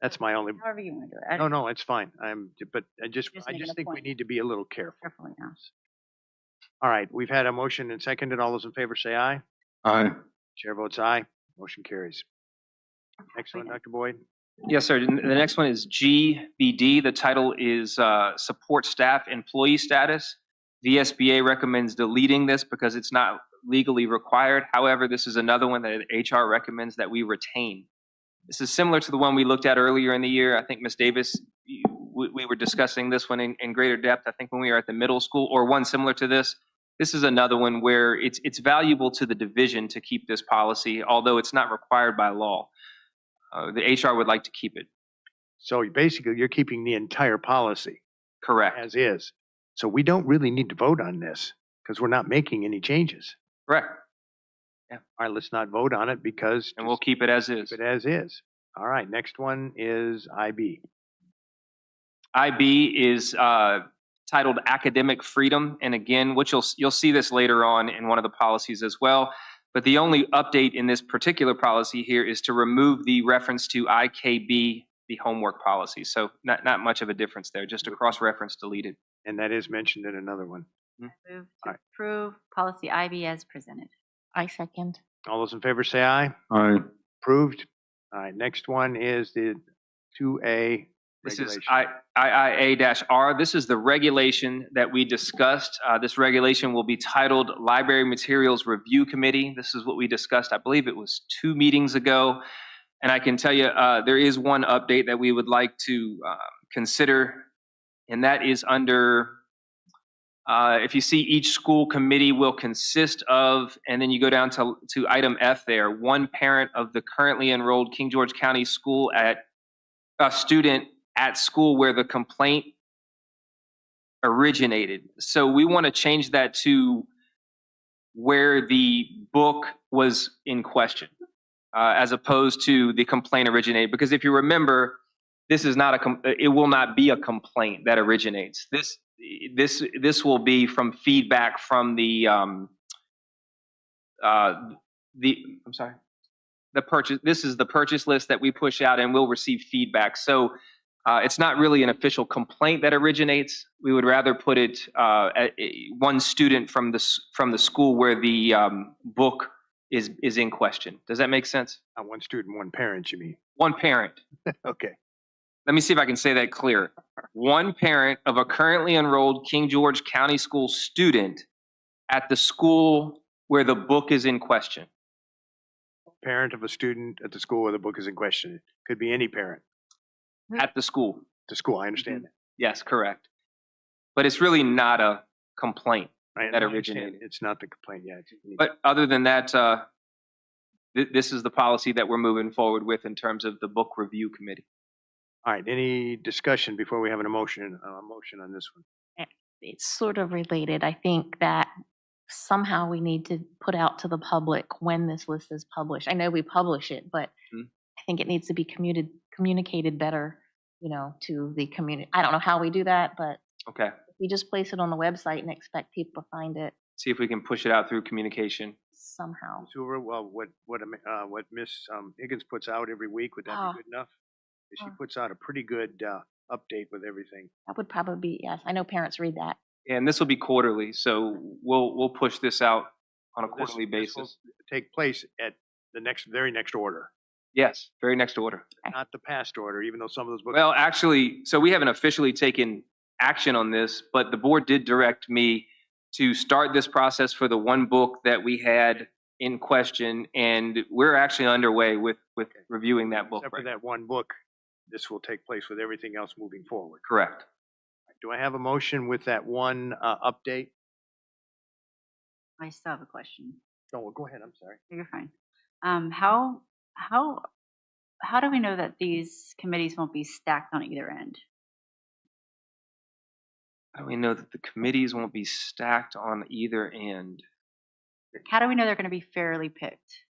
That's my only. However you want to do it. No, it's fine. But I just making a think we point. need to be a little careful. Carefully now. All right, we've had a motion and seconded. All those in favor say aye. Aye. Chair votes aye. Motion carries. Next one, Dr. Boyd. Yes, sir. The next one is GBD. The title is Support Staff Employee Status. VSBA recommends deleting this because it's not legally required. However, this is another one that HR recommends that we retain. This is similar to the one we looked at earlier in the year. I think Ms. Davis, we were discussing this one in greater depth, I think when we were at the middle school, or one similar to this. This is another one where it's valuable to the division to keep this policy, although it's not required by law. The HR would like to keep it. So basically, you're keeping the entire policy Correct. as is. So we don't really need to vote on this because we're not making any changes. Correct. All right, let's not vote on it because. And we'll keep it as is. Keep it as is. All right, next one is IB. IB is titled Academic Freedom. And again, which you'll see this later on in one of the policies as well. But the only update in this particular policy here is to remove the reference to IKB, the homework policy. So not much of a difference there, just a cross-reference deleted. And that is mentioned in another one. Move to approve policy IB as presented. I second. All those in favor say aye. Aye. Approved. All right, next one is the 2A This regulation. is IIA-R. This is the regulation that we discussed. This regulation will be titled Library Materials Review Committee. This is what we discussed, I believe it was 2 meetings ago. And I can tell you there is one update that we would like to consider, and that is under If you see, each school committee will consist of, and then you go down to item F there, one parent of the currently enrolled King George County School at a student at school where the complaint originated. So we want to change that to where the book was in question, as opposed to the complaint originated. Because if you remember, this is not it will not be a complaint that originates. This will be from feedback from the purchase. This is the purchase list that we push out, and we'll receive feedback. So it's not really an official complaint that originates. We would rather put it at one student from the school where the book is in question. Does that make sense? One student, one parent, you mean? One parent. Okay. Let me see if I can say that clear. One parent of a currently enrolled King George County School student at the school where the book is in question. Parent of a student at the school where the book is in question. Could be any parent. At the school. The school, I understand that. Yes, correct. But it's really not a complaint I that understand. originated. It's not the complaint yet. But other than that, this is the policy that we're moving forward with in terms of the book review committee. All right, any discussion before we have an motion on this one? It's sort of related. I think that somehow we need to put out to the public when this list is published. I know we publish it, but I think it needs to be communicated better, to the community. I don't know how we do that, but Okay. if we just place it on the website and expect people to find it See if we can push it out through communication. somehow. So, well, what Miss Higgins puts out every week, would that be good enough? She puts out a pretty good update with everything. That would probably be, yes. I know parents read that. And this will be quarterly, so we'll push this out on a quarterly This will basis. take place at the very next order, Yes, very next order. not the past order, even though some of those books. Well, actually, so we haven't officially taken action on this, but the board did direct me to start this process for the one book that we had in question, and we're actually underway with reviewing that book. Except for Right? that one book, this will take place with everything else moving forward. Correct. Do I have a motion with that one update? I still have a question. Oh, well, go ahead, I'm sorry. You're fine. How do we know that these committees won't be stacked on either end? How do we know that the committees won't be stacked on either end? How do we know they're going to be fairly picked?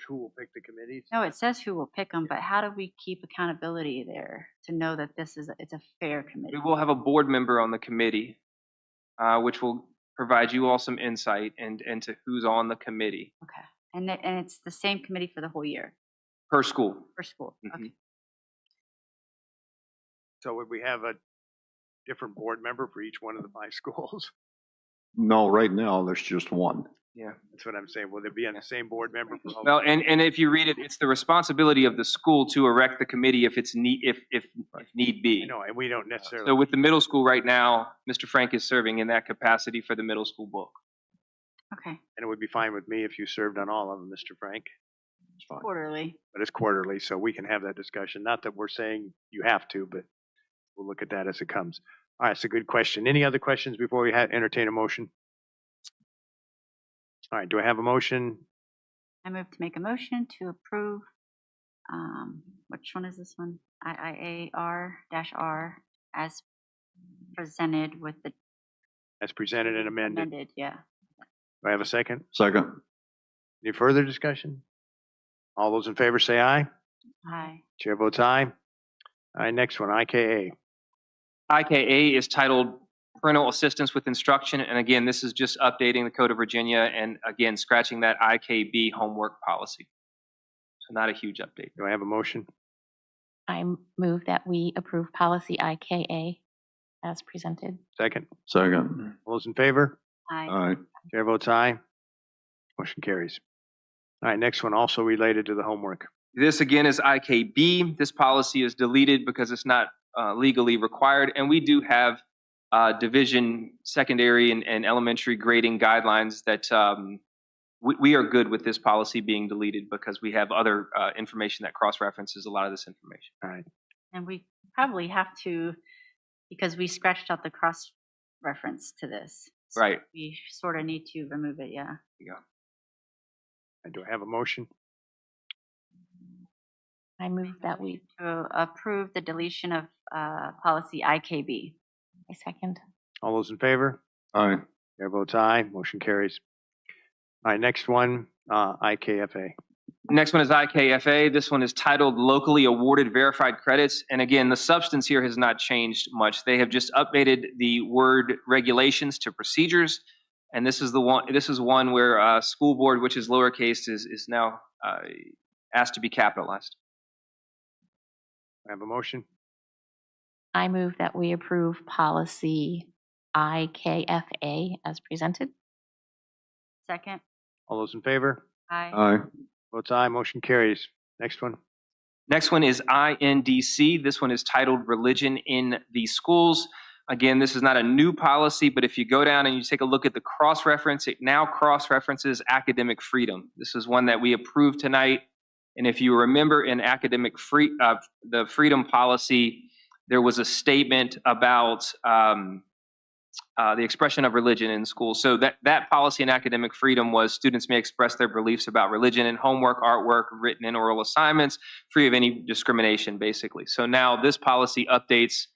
Who will pick the committees? No, it says who will pick them, but how do we keep accountability there to know that it's a fair committee? We will have a board member on the committee, which will provide you all some insight into who's on the committee Okay, and it's the same committee for the whole year per school. for school. Okay. So would we have a different board member for each one of the 5 schools? No, right now, there's just one. Yeah. That's what I'm saying. Will there be on the same board member for all? Well, and if you read it, it's the responsibility of the school to erect the committee if need be. No, and we don't necessarily. So with the middle school right now, Mr. Frank is serving in that capacity for the middle school book. Okay. And it would be fine with me if you served on all of them, Mr. Frank. It's fine. Quarterly. But it's quarterly, so we can have that discussion. Not that we're saying you have to, but we'll look at that as it comes. All right, it's a good question. Any other questions before we entertain a motion? All right, do I have a motion? I move to make a motion to approve, which one is this one? IIAR-R as presented with the As presented and amended. amended, yeah. Do I have a second? Second. Any further discussion? All those in favor say aye. Aye. Chair votes aye. All right, next one, IKA. IKA is titled Parental Assistance with Instruction. And again, this is just updating the Code of Virginia and again, scratching that IKB homework policy. So not a huge update. Do I have a motion? I move that we approve policy IKA as presented. Second. Second. All those in favor? Aye. Aye. Chair votes aye. Motion carries. All right, next one also related to the homework. This again is IKB. This policy is deleted because it's not legally required. And we do have division secondary and elementary grading guidelines that we are good with this policy being deleted because we have other information that cross-references a lot of this information. All right. And we probably have to, because we scratched out the cross reference to this. So Right. we sort of need to remove it, yeah. Do I have a motion? I move that we, To approve the deletion of policy IKB. I second. All those in favor? Aye. Chair votes aye, motion carries. All right, next one, IKFA. Next one is IKFA. This one is titled Locally Awarded Verified Credits. And again, the substance here has not changed much. They have just updated the word regulations to procedures. And this is one where school board, which is lowercase, is now asked to be capitalized. I have a motion. I move that we approve policy IKFA as presented. Second. All those in favor? Aye. Aye. Votes aye, motion carries. Next one. Next one is INDC. This one is titled Religion in the Schools. Again, this is not a new policy, but if you go down and you take a look at the cross-reference, it now cross-references academic freedom. This is one that we approved tonight. And if you remember in the freedom policy, there was a statement about the expression of religion in schools. So that policy in academic freedom was students may express their beliefs about religion in homework, artwork, written and oral assignments, free of any discrimination, basically. So now this policy updates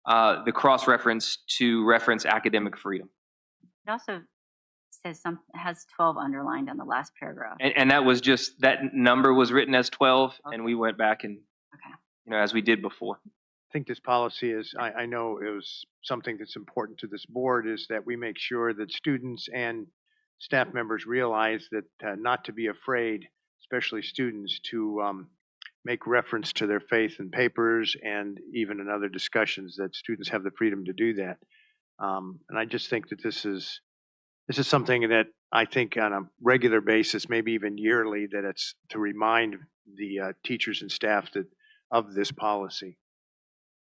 the cross-reference to reference academic freedom. It also says has 12 underlined on the last paragraph. And that was just, that number was written as 12, and we went back and, as we did before. I think this policy is, I know it was something that's important to this board, is that we make sure that students and staff members realize that not to be afraid, especially students, to make reference to their faith in papers and even in other discussions, that students have the freedom to do that. And I just think that this is something that I think on a regular basis, maybe even yearly, that it's to remind the teachers and staff of this policy.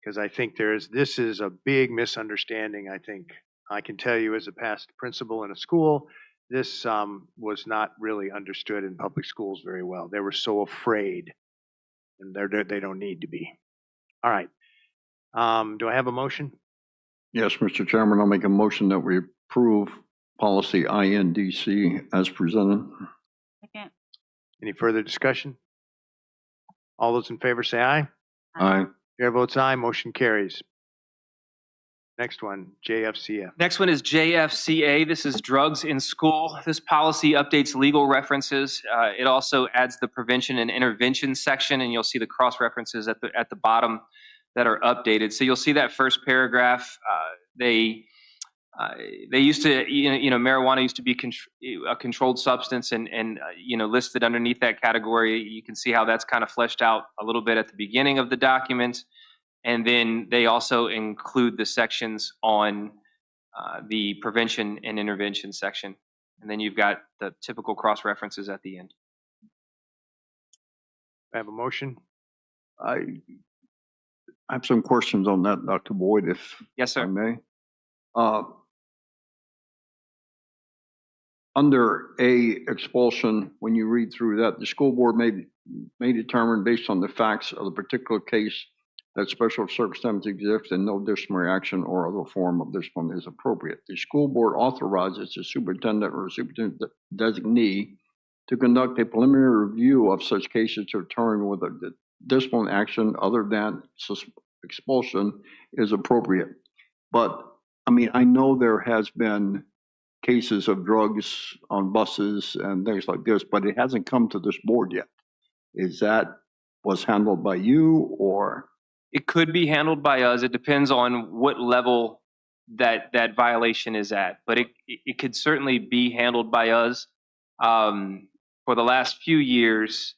Because I think this is a big misunderstanding. I think I can tell you as a past principal in a school, this was not really understood in public schools very well. They were so afraid, and they don't need to be. All right. Do I have a motion? Yes, Mr. Chairman, I'll make a motion that we approve policy INDC as presented. Second. Any further discussion? All those in favor say aye. Aye. Chair votes aye, motion carries. Next one, JFCF. Next one is JFCA. This is drugs in school. This policy updates legal references. It also adds the prevention and intervention section, and you'll see the cross references at the bottom that are updated. So you'll see that first paragraph. They used to, marijuana used to be a controlled substance, and listed underneath that category. You can see how that's kind of fleshed out a little bit at the beginning of the document. And then they also include the sections on the prevention and intervention section. And then you've got the typical cross references at the end. I have a motion. I have some questions on that, Dr. Boyd, if yes, sir. I may. Under A, expulsion, when you read through that, the school board may determine based on the facts of the particular case that special circumstances exist and no disciplinary action or other form of discipline is appropriate. The school board authorizes the superintendent or superintendent designee to conduct a preliminary review of such cases to determine whether the discipline action other than expulsion is appropriate. But I mean, I know there has been cases of drugs on buses and things like this, but it hasn't come to this board yet. Is that was handled by you, or? It could be handled by us. It depends on what level that violation is at, but it could certainly be handled by us. For the last few years,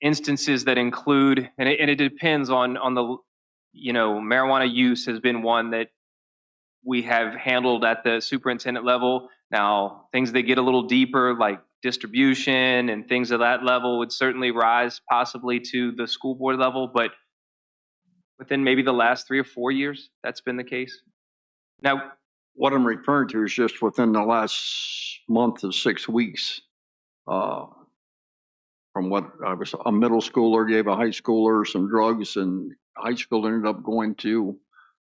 instances that include, and it depends on the, marijuana use has been one that we have handled at the superintendent level. Now, things that get a little deeper, like distribution and things of that level, would certainly rise possibly to the school board level, but within maybe the last 3 or 4 years, that's been the case. Now, what I'm referring to is just within the last month to 6 weeks. From what I was, a middle schooler gave a high schooler some drugs, and high school ended up going to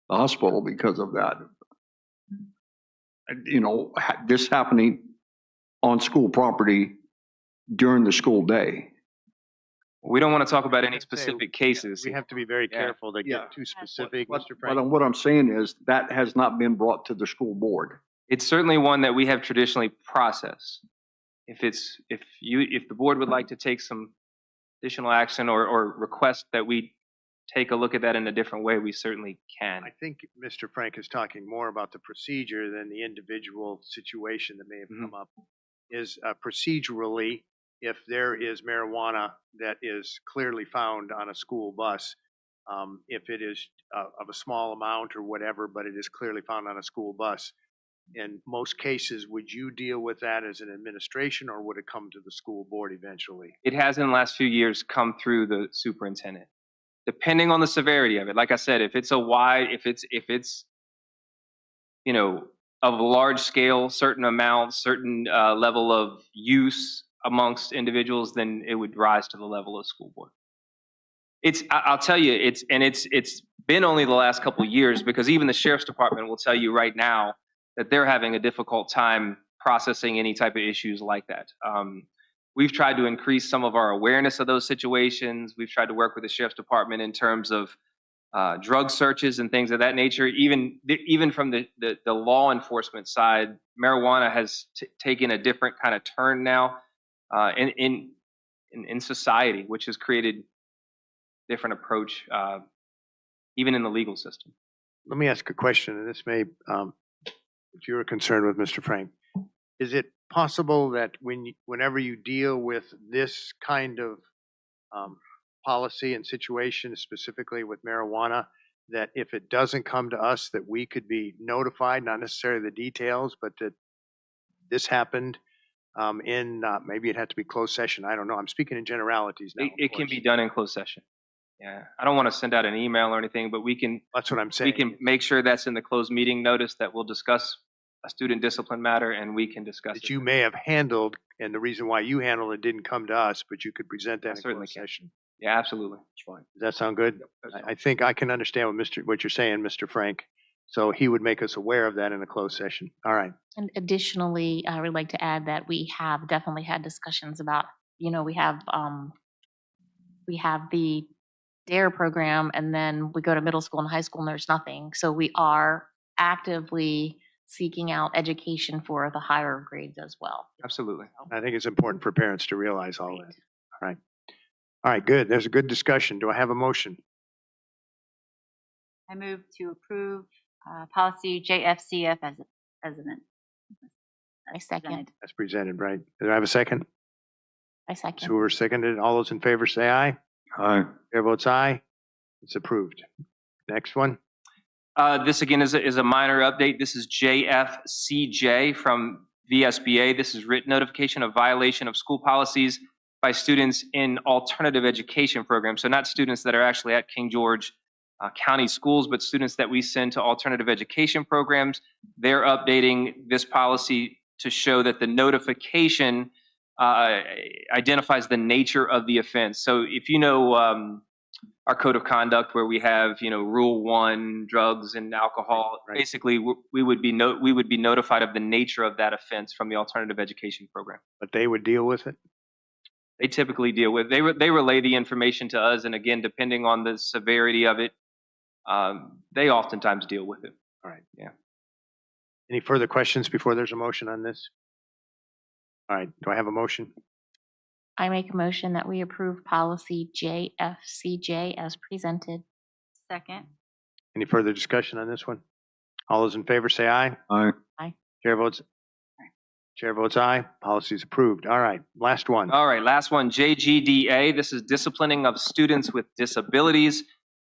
the hospital because of that. this happening on school property during the school day. We don't want to talk about any I'd say specific cases. We have to be very Yeah. careful to Yeah. get too specific, But Mr. Frank. what I'm saying is that has not been brought to the school board. It's certainly one that we have traditionally processed. If the board would like to take some additional action or request that we take a look at that in a different way, we certainly can. I think Mr. Frank is talking more about the procedure than the individual situation that may have come up. Is procedurally, if there is marijuana that is clearly found on a school bus, if it is of a small amount or whatever, but it is clearly found on a school bus, in most cases, would you deal with that as an administration or would it come to the school board eventually? It has in the last few years come through the superintendent, depending on the severity of it. Like I said, if it's of a large scale, certain amount, certain level of use amongst individuals, then it would rise to the level of school board. I'll tell you, it's been only the last couple of years, because even the sheriff's department will tell you right now that they're having a difficult time processing any type of issues like that. We've tried to increase some of our awareness of those situations. We've tried to work with the sheriff's department in terms of drug searches and things of that nature. Even from the law enforcement side, marijuana has taken a different kind of turn now in society, which has created different approach, even in the legal system. Let me ask a question, and this may, if you're concerned with Mr. Frank, is it possible that whenever you deal with this kind of policy and situation, specifically with marijuana, that if it doesn't come to us, that we could be notified, not necessarily the details, but that this happened in maybe it had to be closed session. I don't know. I'm speaking in generalities now. It can be done in closed session. Yeah, I don't want to send out an email or anything, but we can. That's what I'm saying. We can make sure that's in the closed meeting notice that we'll discuss a student discipline matter, and we can discuss that it. you may have handled, and the reason why you handled it didn't come to us, but you could present that in certainly closed can. session. Yeah, absolutely. That's fine. Does that sound good? I think I can understand what you're saying, Mr. Frank. So he would make us aware of that in a closed session. All right. And additionally, I would like to add that we have definitely had discussions about, we have the DARE program, and then we go to middle school and high school and there's nothing. So we are actively seeking out education for the higher grades as well. Absolutely. I think it's important for parents to realize all that. All right. All right, good. There's a good discussion. Do I have a motion? I move to approve policy JFCF as amended. I second. That's presented, right? Do I have a second? I second. Sewer seconded. All those in favor say aye. Aye. Chair votes aye. It's approved. Next one. This again is a minor update. This is JFCJ from VSBA. This is written notification of violation of school policies by students in alternative education programs. So not students that are actually at King George County schools, but students that we send to alternative education programs. They're updating this policy to show that the notification identifies the nature of the offense. So if our code of conduct where we have, rule 1, drugs and alcohol, Right. basically we would be notified of the nature of that offense from the alternative education program. But they would deal with it? They typically deal with, they relay the information to us. And again, depending on the severity of it, they oftentimes deal with it. All right. Yeah. Any further questions before there's a motion on this? All right. Do I have a motion? I make a motion that we approve policy JFCJ as presented. Second. Any further discussion on this one? All those in favor say aye. Aye. Aye. Chair votes aye. Policy is approved. All right. Last one. All right, last one, JGDA. This is disciplining of students with disabilities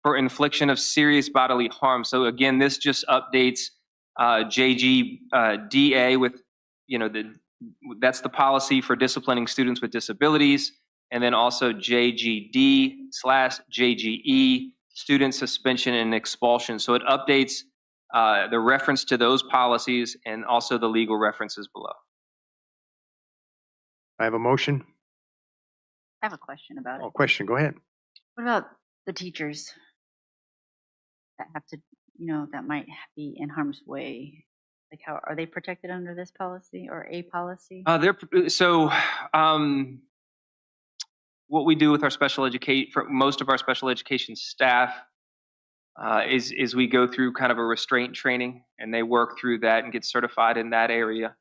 for infliction of serious bodily harm. So again, this just updates JGDA with, that's the policy for disciplining students with disabilities. And then also JGD/JGE, student suspension and expulsion. So it updates the reference to those policies and also the legal references below. I have a motion. I have a question about Oh, it. question. Go ahead. What about the teachers that have to, that might be in harm's way? Like how, are they protected under this policy or a policy? What we do with our for most of our special education staff is we go through kind of a restraint training, and they work through that and get certified in that area.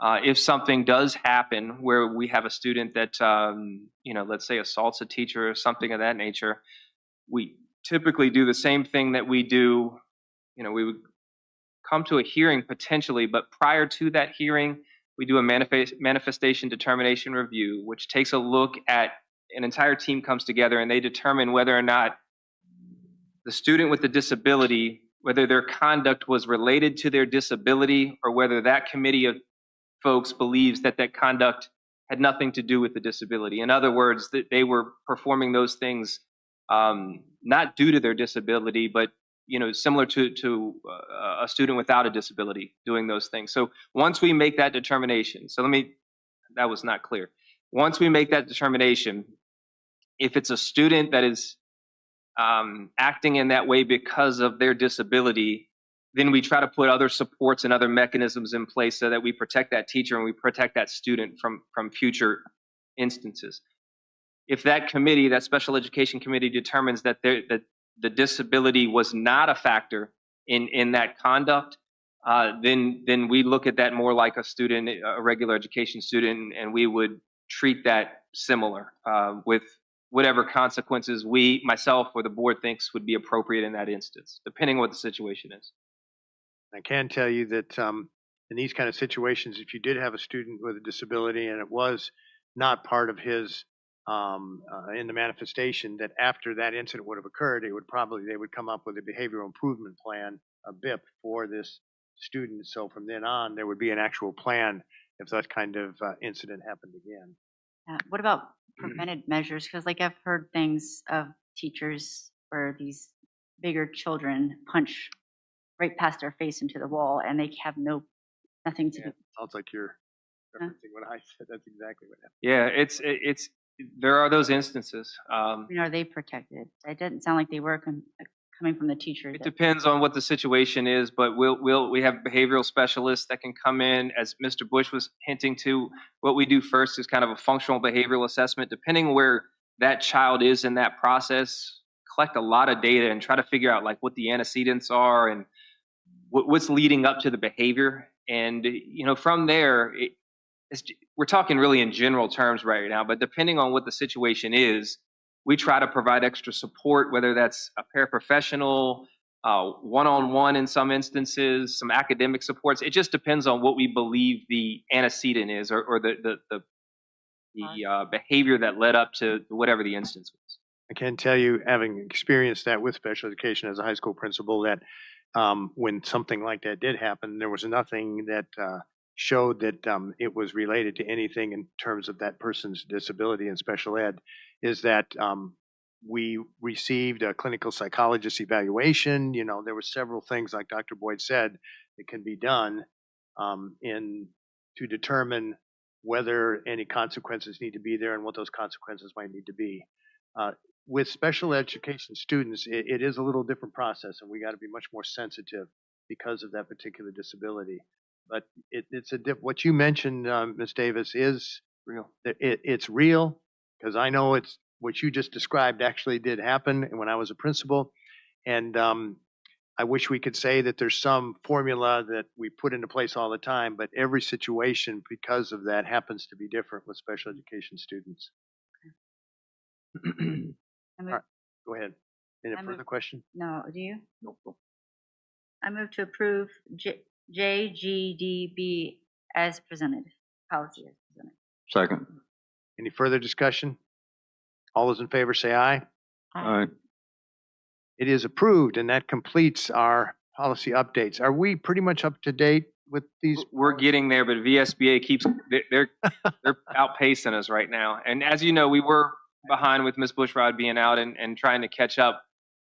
If something does happen where we have a student that let's say assaults a teacher or something of that nature, we typically do the same thing that we do. We would come to a hearing potentially, but prior to that hearing, we do a manifestation determination review, which takes a look at an entire team comes together and they determine whether or not the student with the disability, whether their conduct was related to their disability or whether that committee of folks believes that that conduct had nothing to do with the disability. In other words, that they were performing those things not due to their disability, but similar to a student without a disability doing those things. So once we make that determination, that was not clear. Once we make that determination, if it's a student that is acting in that way because of their disability, then we try to put other supports and other mechanisms in place so that we protect that teacher and we protect that student from future instances. If that committee, that special education committee, determines that the disability was not a factor in that conduct, then we look at that more like a regular education student, and we would treat that similar with whatever consequences myself, or the board thinks would be appropriate in that instance, depending on what the situation is. I can tell you that in these kind of situations, if you did have a student with a disability and it was not part of his in the manifestation, that after that incident would have occurred, they would come up with a behavioral improvement plan, a BIP, for this student. So from then on, there would be an actual plan if that kind of incident happened again. What about preventive measures? Because like I've heard things of teachers where these bigger children punch right past their face into the wall and they have nothing to do. Sounds like you're referencing what I said. That's exactly what happened. Yeah, there are those instances. Are they protected? It didn't sound like they were coming from the teacher. It depends on what the situation is, but we have behavioral specialists that can come in, as Mr. Bush was hinting to. What we do first is kind of a functional behavioral assessment, depending where that child is in that process. Collect a lot of data and try to figure out like what the antecedents are and what's leading up to the behavior. And from there, we're talking really in general terms right now, but depending on what the situation is, we try to provide extra support, whether that's a paraprofessional, one-on-one in some instances, some academic supports. It just depends on what we believe the antecedent is, or the behavior that led up to whatever the instance was. I can tell you, having experienced that with special education as a high school principal, that when something like that did happen, there was nothing that showed that it was related to anything in terms of that person's disability in special ed. Is that we received a clinical psychologist evaluation. There were several things, like Dr. Boyd said, that can be done to determine whether any consequences need to be there and what those consequences might need to be. With special education students, it is a little different process, and we got to be much more sensitive because of that particular disability. But what you mentioned, Ms. Davis, is real. It's real, because I know it's what you just described actually did happen when I was a principal. And I wish we could say that there's some formula that we put into place all the time, but every situation, because of that, happens to be different with special education students. All right, go ahead. Any further question? No, do you? Nope. I move to approve JGDB as presented, policy as presented. Second. Any further discussion? All those in favor say aye. Aye. It is approved, and that completes our policy updates. Are we pretty much up to date with these? We're getting there, but VSBA they're outpacing us right now. And as you know, we were behind with Ms. Bushrod being out and trying to catch up.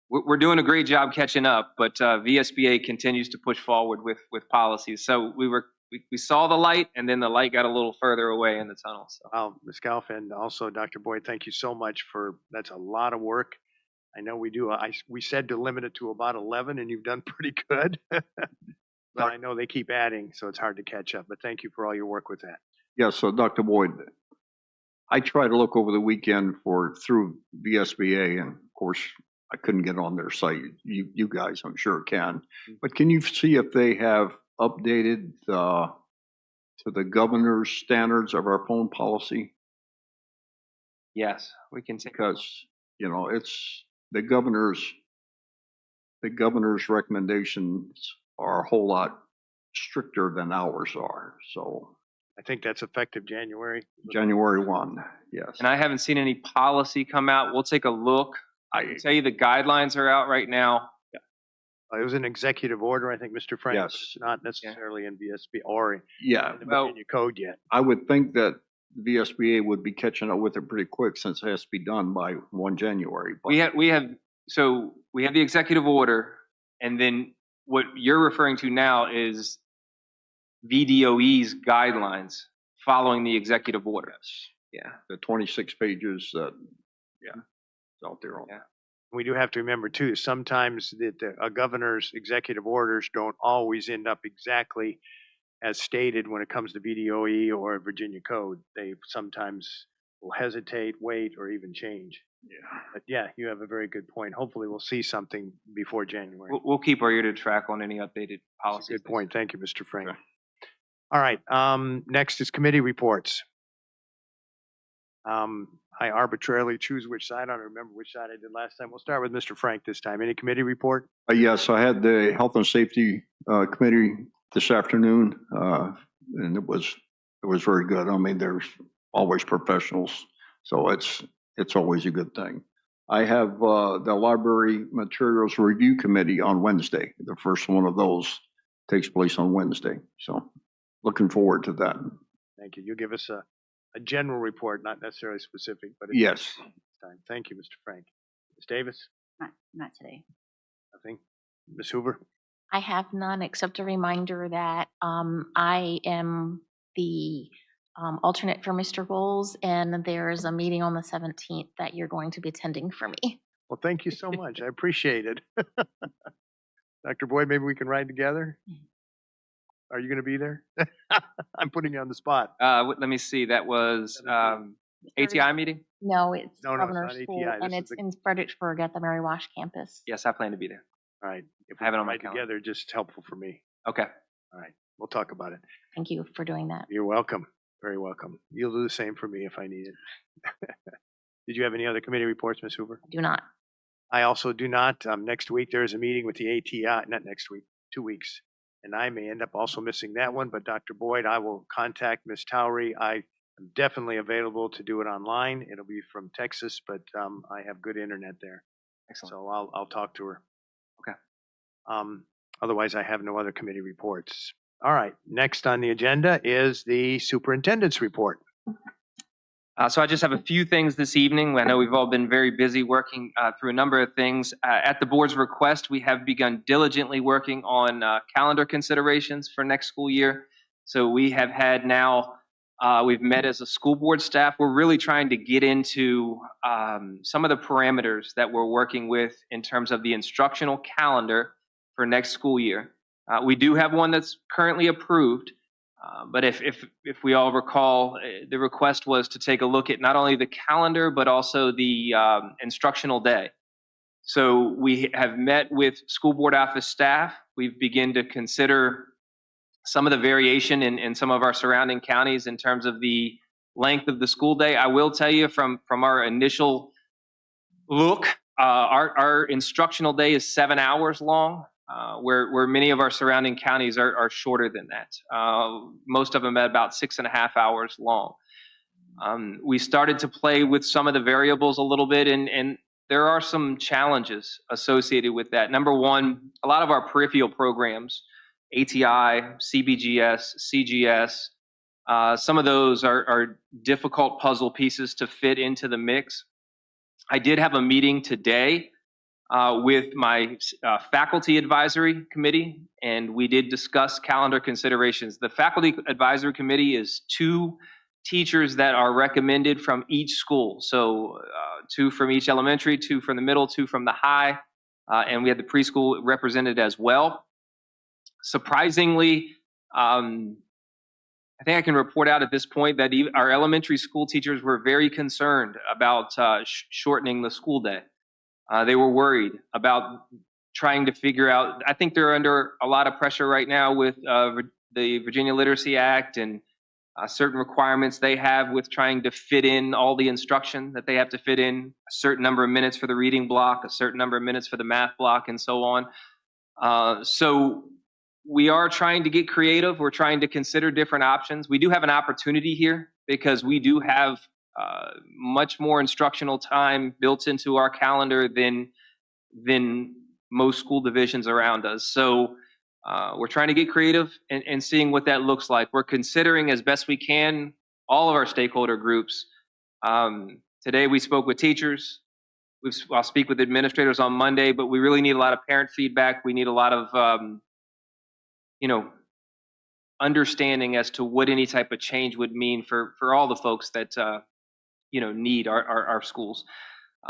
We're doing a great job catching up, but VSBA continues to push forward with policies. So we saw the light, and then the light got a little further away in the tunnel. So. Ms. Galf and also Dr. Boyd, thank you so much that's a lot of work. I know we said to limit it to about 11, and you've done pretty good. Well, I know they keep adding, so it's hard to catch up, but thank you for all your work with that. Yeah, so Dr. Boyd, I tried to look over the weekend through VSBA, and of course, I couldn't get on their site. You guys, I'm sure can. But can you see if they have updated to the governor's standards of our phone policy? Yes, we can take. Because, you know, it's the governor's recommendations are a whole lot stricter than ours are. So I think that's effective January. January 1, yes. And I haven't seen any policy come out. We'll take a look. I can tell you the guidelines are out right now. It was an executive order, I think, Mr. Frank. Yes. It's not necessarily in VSB or Yeah, in the well- Virginia code yet. I would think that VSBA would be catching up with it pretty quick since it has to be done by 1 January. But We have the executive order, and then what you're referring to now is VDOE's guidelines following the executive order. Yeah. the 26 pages that, it's out there. Yeah. We do have to remember too, sometimes that a governor's executive orders don't always end up exactly as stated when it comes to VDOE or Virginia code. They sometimes will hesitate, wait, or even change. Yeah. But yeah, you have a very good point. Hopefully we'll see something before January. We'll keep our ear to track on any updated That's policies. a good point. Thank you, Mr. Frank. Okay. All right, next is committee reports. I arbitrarily choose which side. I don't remember which side I did last time. We'll start with Mr. Frank this time. Any committee report? Yes, I had the Health and Safety Committee this afternoon, and it was very good. I mean, there's always professionals, so it's always a good thing. I have the Library Materials Review Committee on Wednesday. The first one of those takes place on Wednesday, so looking forward to that. Thank you. You'll give us a general report, not necessarily specific, but Yes. time. Thank you, Mr. Frank. Ms. Davis? Not today. Nothing? Ms. Hoover? I have none except a reminder that I am the alternate for Mr. Bowles, and there's a meeting on the 17th that you're going to be attending for me. Well, thank you so much. I appreciate it. Dr. Boyd, maybe we can ride together? Are you going to be there? I'm putting you on the spot. Let me see. That was ATI meeting? No, it's No, it's Governor's not School, ATI. and This it's is in Fredericksburg at the Mary Wash campus. Yes, I plan to be there. All right. If I have it we on my ride calendar. together, just helpful for me. Okay. All right. We'll talk about it. Thank you for doing that. You're welcome. Very welcome. You'll do the same for me if I need it. Did you have any other committee reports, Ms. Hoover? I do not. I also do not. Next week, there is a meeting with the ATI, not next week, 2 weeks. And I may end up also missing that one, but Dr. Boyd, I will contact Ms. Towery. I am definitely available to do it online. It'll be from Texas, but I have good internet there. Excellent. So I'll talk to her. Okay. Otherwise, I have no other committee reports. All right. Next on the agenda is the superintendent's report. So I just have a few things this evening. I know we've all been very busy working through a number of things. At the board's request, we have begun diligently working on calendar considerations for next school year. So we have had now, we've met as a school board staff. We're really trying to get into some of the parameters that we're working with in terms of the instructional calendar for next school year. We do have one that's currently approved. But if we all recall, the request was to take a look at not only the calendar, but also the instructional day. So we have met with school board office staff. We've begun to consider some of the variation in some of our surrounding counties in terms of the length of the school day. I will tell you from our initial look, our instructional day is 7 hours long. Where many of our surrounding counties are shorter than that. Most of them at about 6.5 hours long. We started to play with some of the variables a little bit, and there are some challenges associated with that. Number one, a lot of our peripheral programs, ATI, CBGS, CGS, some of those are difficult puzzle pieces to fit into the mix. I did have a meeting today with my faculty advisory committee, and we did discuss calendar considerations. The faculty advisory committee is 2 teachers that are recommended from each school. So 2 from each elementary, 2 from the middle, 2 from the high, and we had the preschool represented as well. Surprisingly, I think I can report out at this point that our elementary school teachers were very concerned about shortening the school day. They were worried about trying to figure out. I think they're under a lot of pressure right now with the Virginia Literacy Act and certain requirements they have with trying to fit in all the instruction that they have to fit in, a certain number of minutes for the reading block, a certain number of minutes for the math block, and so on. So we are trying to get creative. We're trying to consider different options. We do have an opportunity here because we do have much more instructional time built into our calendar than most school divisions around us. So we're trying to get creative and seeing what that looks like. We're considering as best we can all of our stakeholder groups. Today we spoke with teachers. I'll speak with administrators on Monday, but we really need a lot of parent feedback. We need a lot of understanding as to what any type of change would mean for all the folks that need our schools.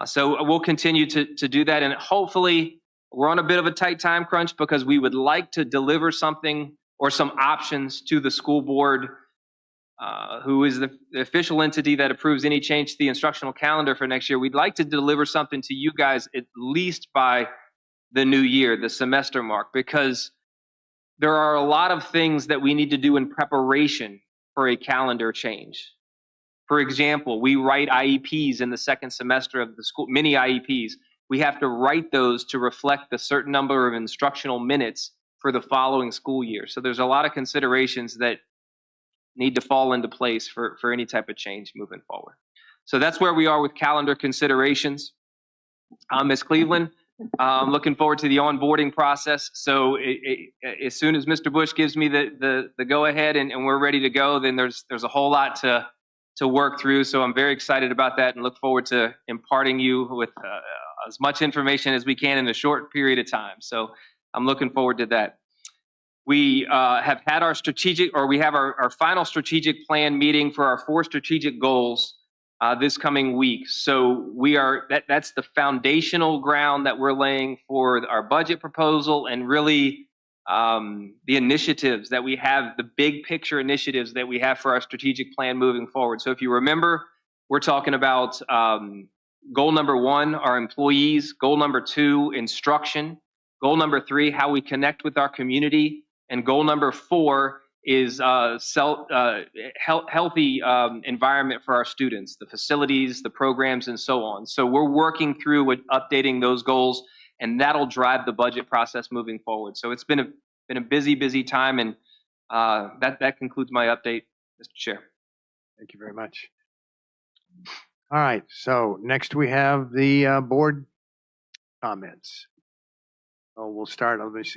So we'll continue to do that, and hopefully we're on a bit of a tight time crunch because we would like to deliver something or some options to the school board, who is the official entity that approves any change to the instructional calendar for next year. We'd like to deliver something to you guys at least by the new year, the semester mark, because there are a lot of things that we need to do in preparation for a calendar change. For example, we write IEPs in the second semester of the school, mini IEPs. We have to write those to reflect the certain number of instructional minutes for the following school year. So there's a lot of considerations that need to fall into place for any type of change moving forward. So that's where we are with calendar considerations. Ms. Cleveland, I'm looking forward to the onboarding process. So as soon as Mr. Bush gives me the go ahead and we're ready to go, then there's a whole lot to work through. So I'm very excited about that and look forward to imparting you with as much information as we can in a short period of time. So I'm looking forward to that. We have had our our final strategic plan meeting for our 4 strategic goals this coming week. So that's the foundational ground that we're laying for our budget proposal and really the initiatives that we have, the big picture initiatives that we have for our strategic plan moving forward. So if you remember, we're talking about goal number 1, our employees, goal number 2, instruction, goal number 3, how we connect with our community, and goal number 4 is healthy environment for our students, the facilities, the programs, and so on. So we're working through with updating those goals, and that'll drive the budget process moving forward. So it's been a busy time, and that concludes my update, Mr. Chair. Thank you very much. All right, so next we have the board comments. Oh, we'll start with Ms.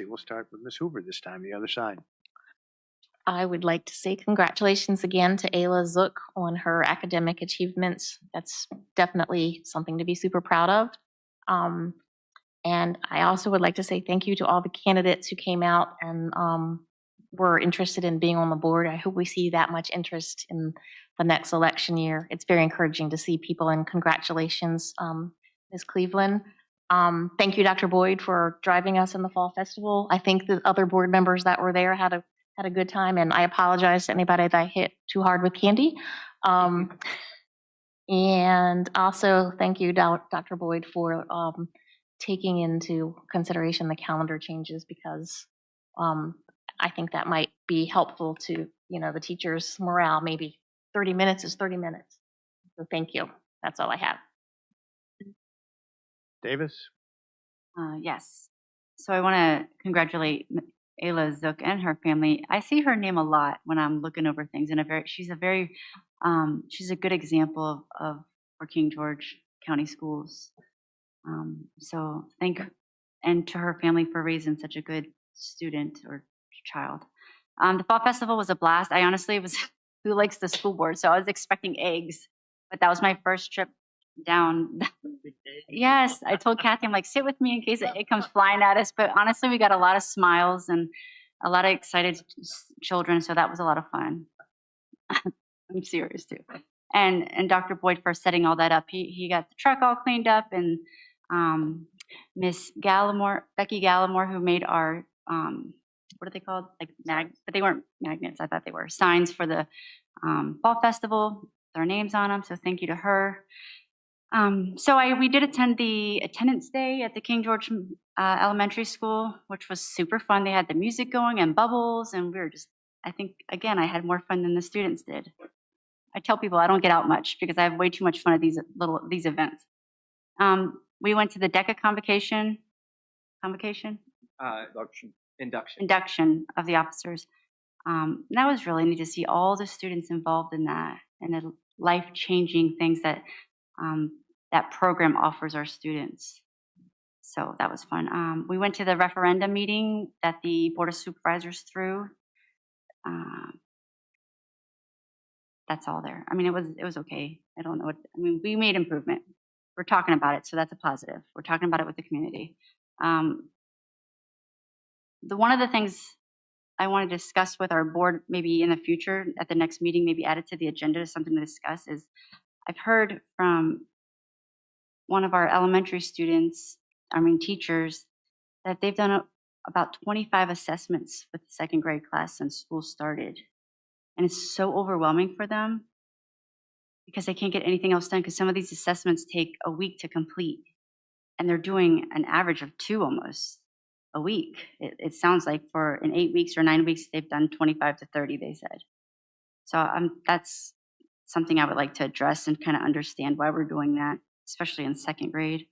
Hoover this time, the other side. I would like to say congratulations again to Ayla Zook on her academic achievements. That's definitely something to be super proud of. And I also would like to say thank you to all the candidates who came out and were interested in being on the board. I hope we see that much interest in the next election year. It's very encouraging to see people, and congratulations, Ms. Cleveland. Thank you, Dr. Boyd, for driving us in the fall festival. I think the other board members that were there had a good time, and I apologize to anybody that I hit too hard with candy. And also thank you, Dr. Boyd, for taking into consideration the calendar changes, because I think that might be helpful to the teachers' morale. Maybe 30 minutes is 30 minutes. So thank you. That's all I have. Davis? Yes. So I want to congratulate Ayla Zook and her family. I see her name a lot when I'm looking over things, and she's a good example for King George County Schools. So and to her family for raising such a good student or child. The fall festival was a blast. I honestly was who likes the school board, so I was expecting eggs, but that was my first trip down. Yes, I told Kathy, I'm like, sit with me in case it comes flying at us. But honestly, we got a lot of smiles and a lot of excited children, so that was a lot of fun. I'm serious too. And Dr. Boyd for setting all that up. He got the truck all cleaned up, and Miss Becky Gallimore, who made our what are they called? Like but they weren't magnets. I thought they were signs for the fall festival. Their names on them. So thank you to her. We did attend the attendance day at the King George Elementary School, which was super fun. They had the music going and bubbles, and we were just, I think, again, I had more fun than the students did. I tell people I don't get out much because I have way too much fun at these events. We went to the DECA induction of the officers. That was really neat to see all the students involved in that and the life-changing things that that program offers our students. So that was fun. We went to the referendum meeting that the Board of Supervisors threw. That's all there. I mean, it was okay. I don't know what, I mean, we made improvement. We're talking about it, so that's a positive. We're talking about it with the community. One of the things I want to discuss with our board, maybe in the future, at the next meeting, maybe add it to the agenda, something to discuss, is I've heard from one of our elementary teachers, that they've done about 25 assessments with the second grade class since school started. And it's so overwhelming for them because they can't get anything else done because some of these assessments take a week to complete. And they're doing an average of 2 almost a week. It sounds like in 8 weeks or 9 weeks, they've done 25 to 30, they said. So that's something I would like to address and kind of understand why we're doing that, especially in second grade.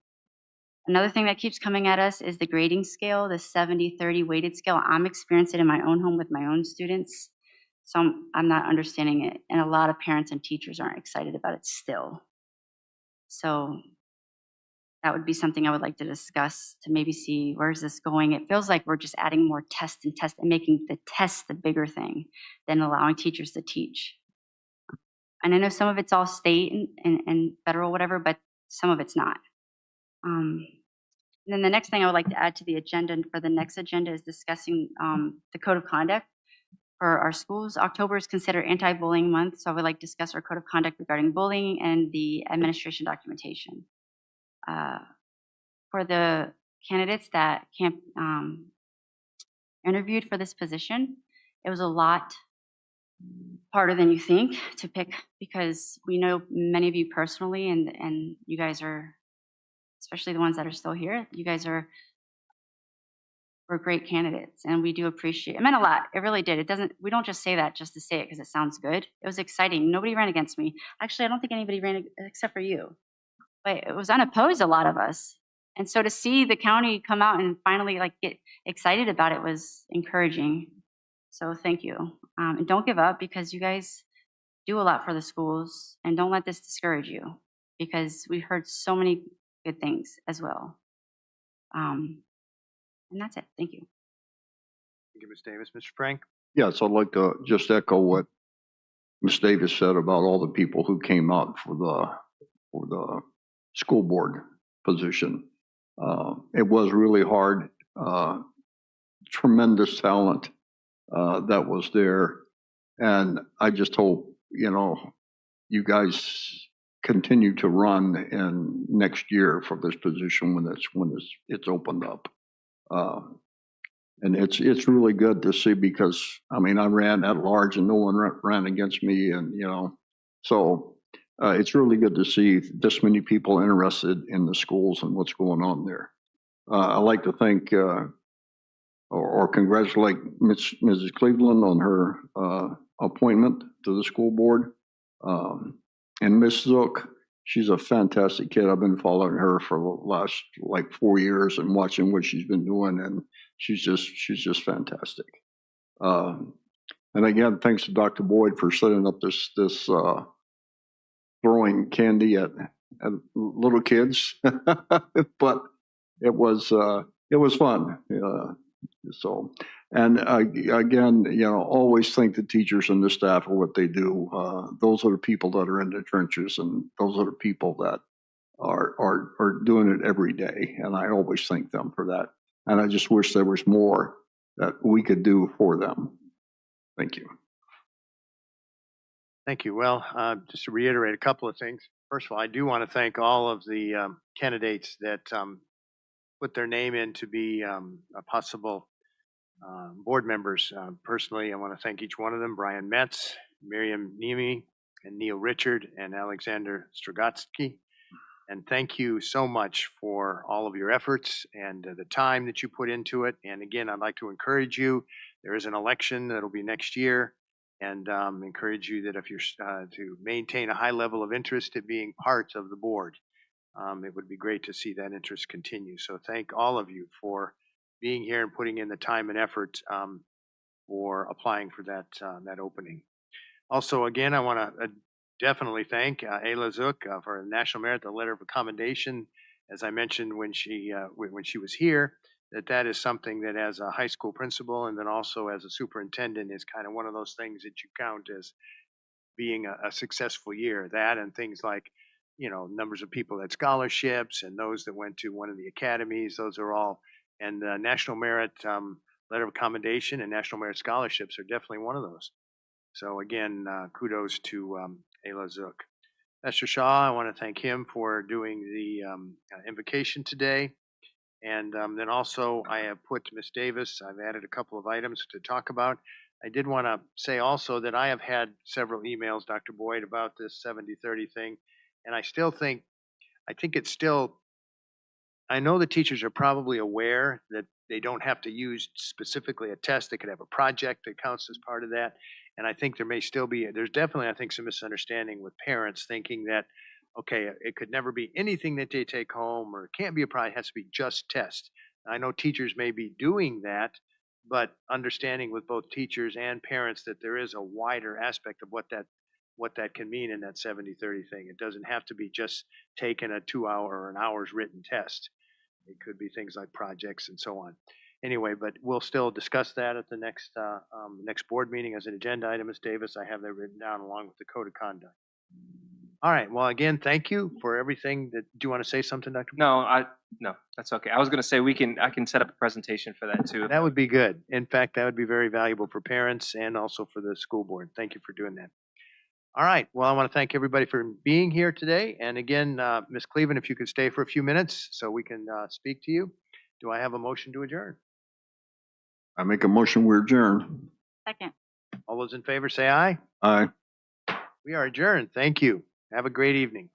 Another thing that keeps coming at us is the grading scale, the 70-30 weighted scale. I'm experiencing it in my own home with my own students. So I'm not understanding it. And a lot of parents and teachers aren't excited about it still. So that would be something I would like to discuss to maybe see where's this going. It feels like we're just adding more tests and making the test the bigger thing than allowing teachers to teach. And I know some of it's all state and federal, whatever, but some of it's not. And then the next thing I would like to add to the agenda for the next agenda is discussing the code of conduct for our schools. October is considered anti-bullying month, so I would like to discuss our code of conduct regarding bullying and the administration documentation. For the candidates that interviewed for this position, it was a lot harder than you think to pick because we know many of you personally, and you guys are, especially the ones that are still here, you guys were great candidates, and we do appreciate it. It meant a lot. It really did. We don't just say that just to say it because it sounds good. It was exciting. Nobody ran against me. Actually, I don't think anybody ran except for you. But it was unopposed, a lot of us. And so to see the county come out and finally get excited about it was encouraging. So thank you. And don't give up because you guys do a lot for the schools, and don't let this discourage you because we heard so many good things as well. And that's it. Thank you. Thank you, Ms. Davis. Mr. Frank? Yes, I'd like to just echo what Ms. Davis said about all the people who came out for the school board position. It was really hard. Tremendous talent that was there, and I just hope you guys continue to run in next year for this position when it's opened up. And it's really good to see because I ran at large and no one ran against me, and so it's really good to see this many people interested in the schools and what's going on there. I'd like to thank or congratulate Mrs. Cleveland on her appointment to the school board, and Miss Zook. She's a fantastic kid. I've been following her for the last 4 years and watching what she's been doing, and she's just fantastic. And again, thanks to Dr. Boyd for setting up this throwing candy at little kids, but it was fun. So, and again, always thank the teachers and the staff for what they do. Those are the people that are in the trenches, and those are the people that are doing it every day. And I always thank them for that. And I just wish there was more that we could do for them. Thank you. Thank you. Well, just to reiterate a couple of things. First of all, I do want to thank all of the candidates that put their name in to be a possible board members. Personally, I want to thank each one of them, Brian Metz, Miriam Nemi, and Neil Richard, and Alexander Strogatsky. And thank you so much for all of your efforts and the time that you put into it. And again, I'd like to encourage you, there is an election that'll be next year, and encourage you that if you're to maintain a high level of interest in being part of the board. It would be great to see that interest continue. So thank all of you for being here and putting in the time and effort for applying for that opening. Also, again, I want to definitely thank Ayla Zook for the National Merit, the letter of accommodation. As I mentioned when she was here, that is something that as a high school principal and then also as a superintendent is kind of one of those things that you count as being a successful year. That and things like, numbers of people at scholarships and those that went to one of the academies, those are all, and the National Merit letter of accommodation and National Merit scholarships are definitely one of those. So again, kudos to Ayla Zook. Mr. Shaw, I want to thank him for doing the invocation today. And then also I have put Ms. Davis, I've added a couple of items to talk about. I did want to say also that I have had several emails, Dr. Boyd, about this 70-30 thing. And I think it's still, I know the teachers are probably aware that they don't have to use specifically a test. They could have a project that counts as part of that. And I think there's definitely, I think, some misunderstanding with parents thinking that, okay, it could never be anything that they take home, or it can't be a project, it has to be just test. I know teachers may be doing that, but understanding with both teachers and parents that there is a wider aspect of what that can mean in that 70-30 thing. It doesn't have to be just taking a 2-hour or an hour's written test. It could be things like projects and so on. Anyway, but we'll still discuss that at the next board meeting as an agenda item. Ms. Davis, I have that written down along with the code of conduct. All right. Well, again, thank you for everything. Do you want to say something, Dr.? No, that's okay. I was going to say I can set up a presentation for that too. That would be good. In fact, that would be very valuable for parents and also for the school board. Thank you for doing that. All right. Well, I want to thank everybody for being here today. And again, Ms. Cleveland, if you could stay for a few minutes so we can speak to you. Do I have a motion to adjourn? I make a motion, we adjourn. Second. All those in favor say aye. Aye. We are adjourned. Thank you. Have a great evening.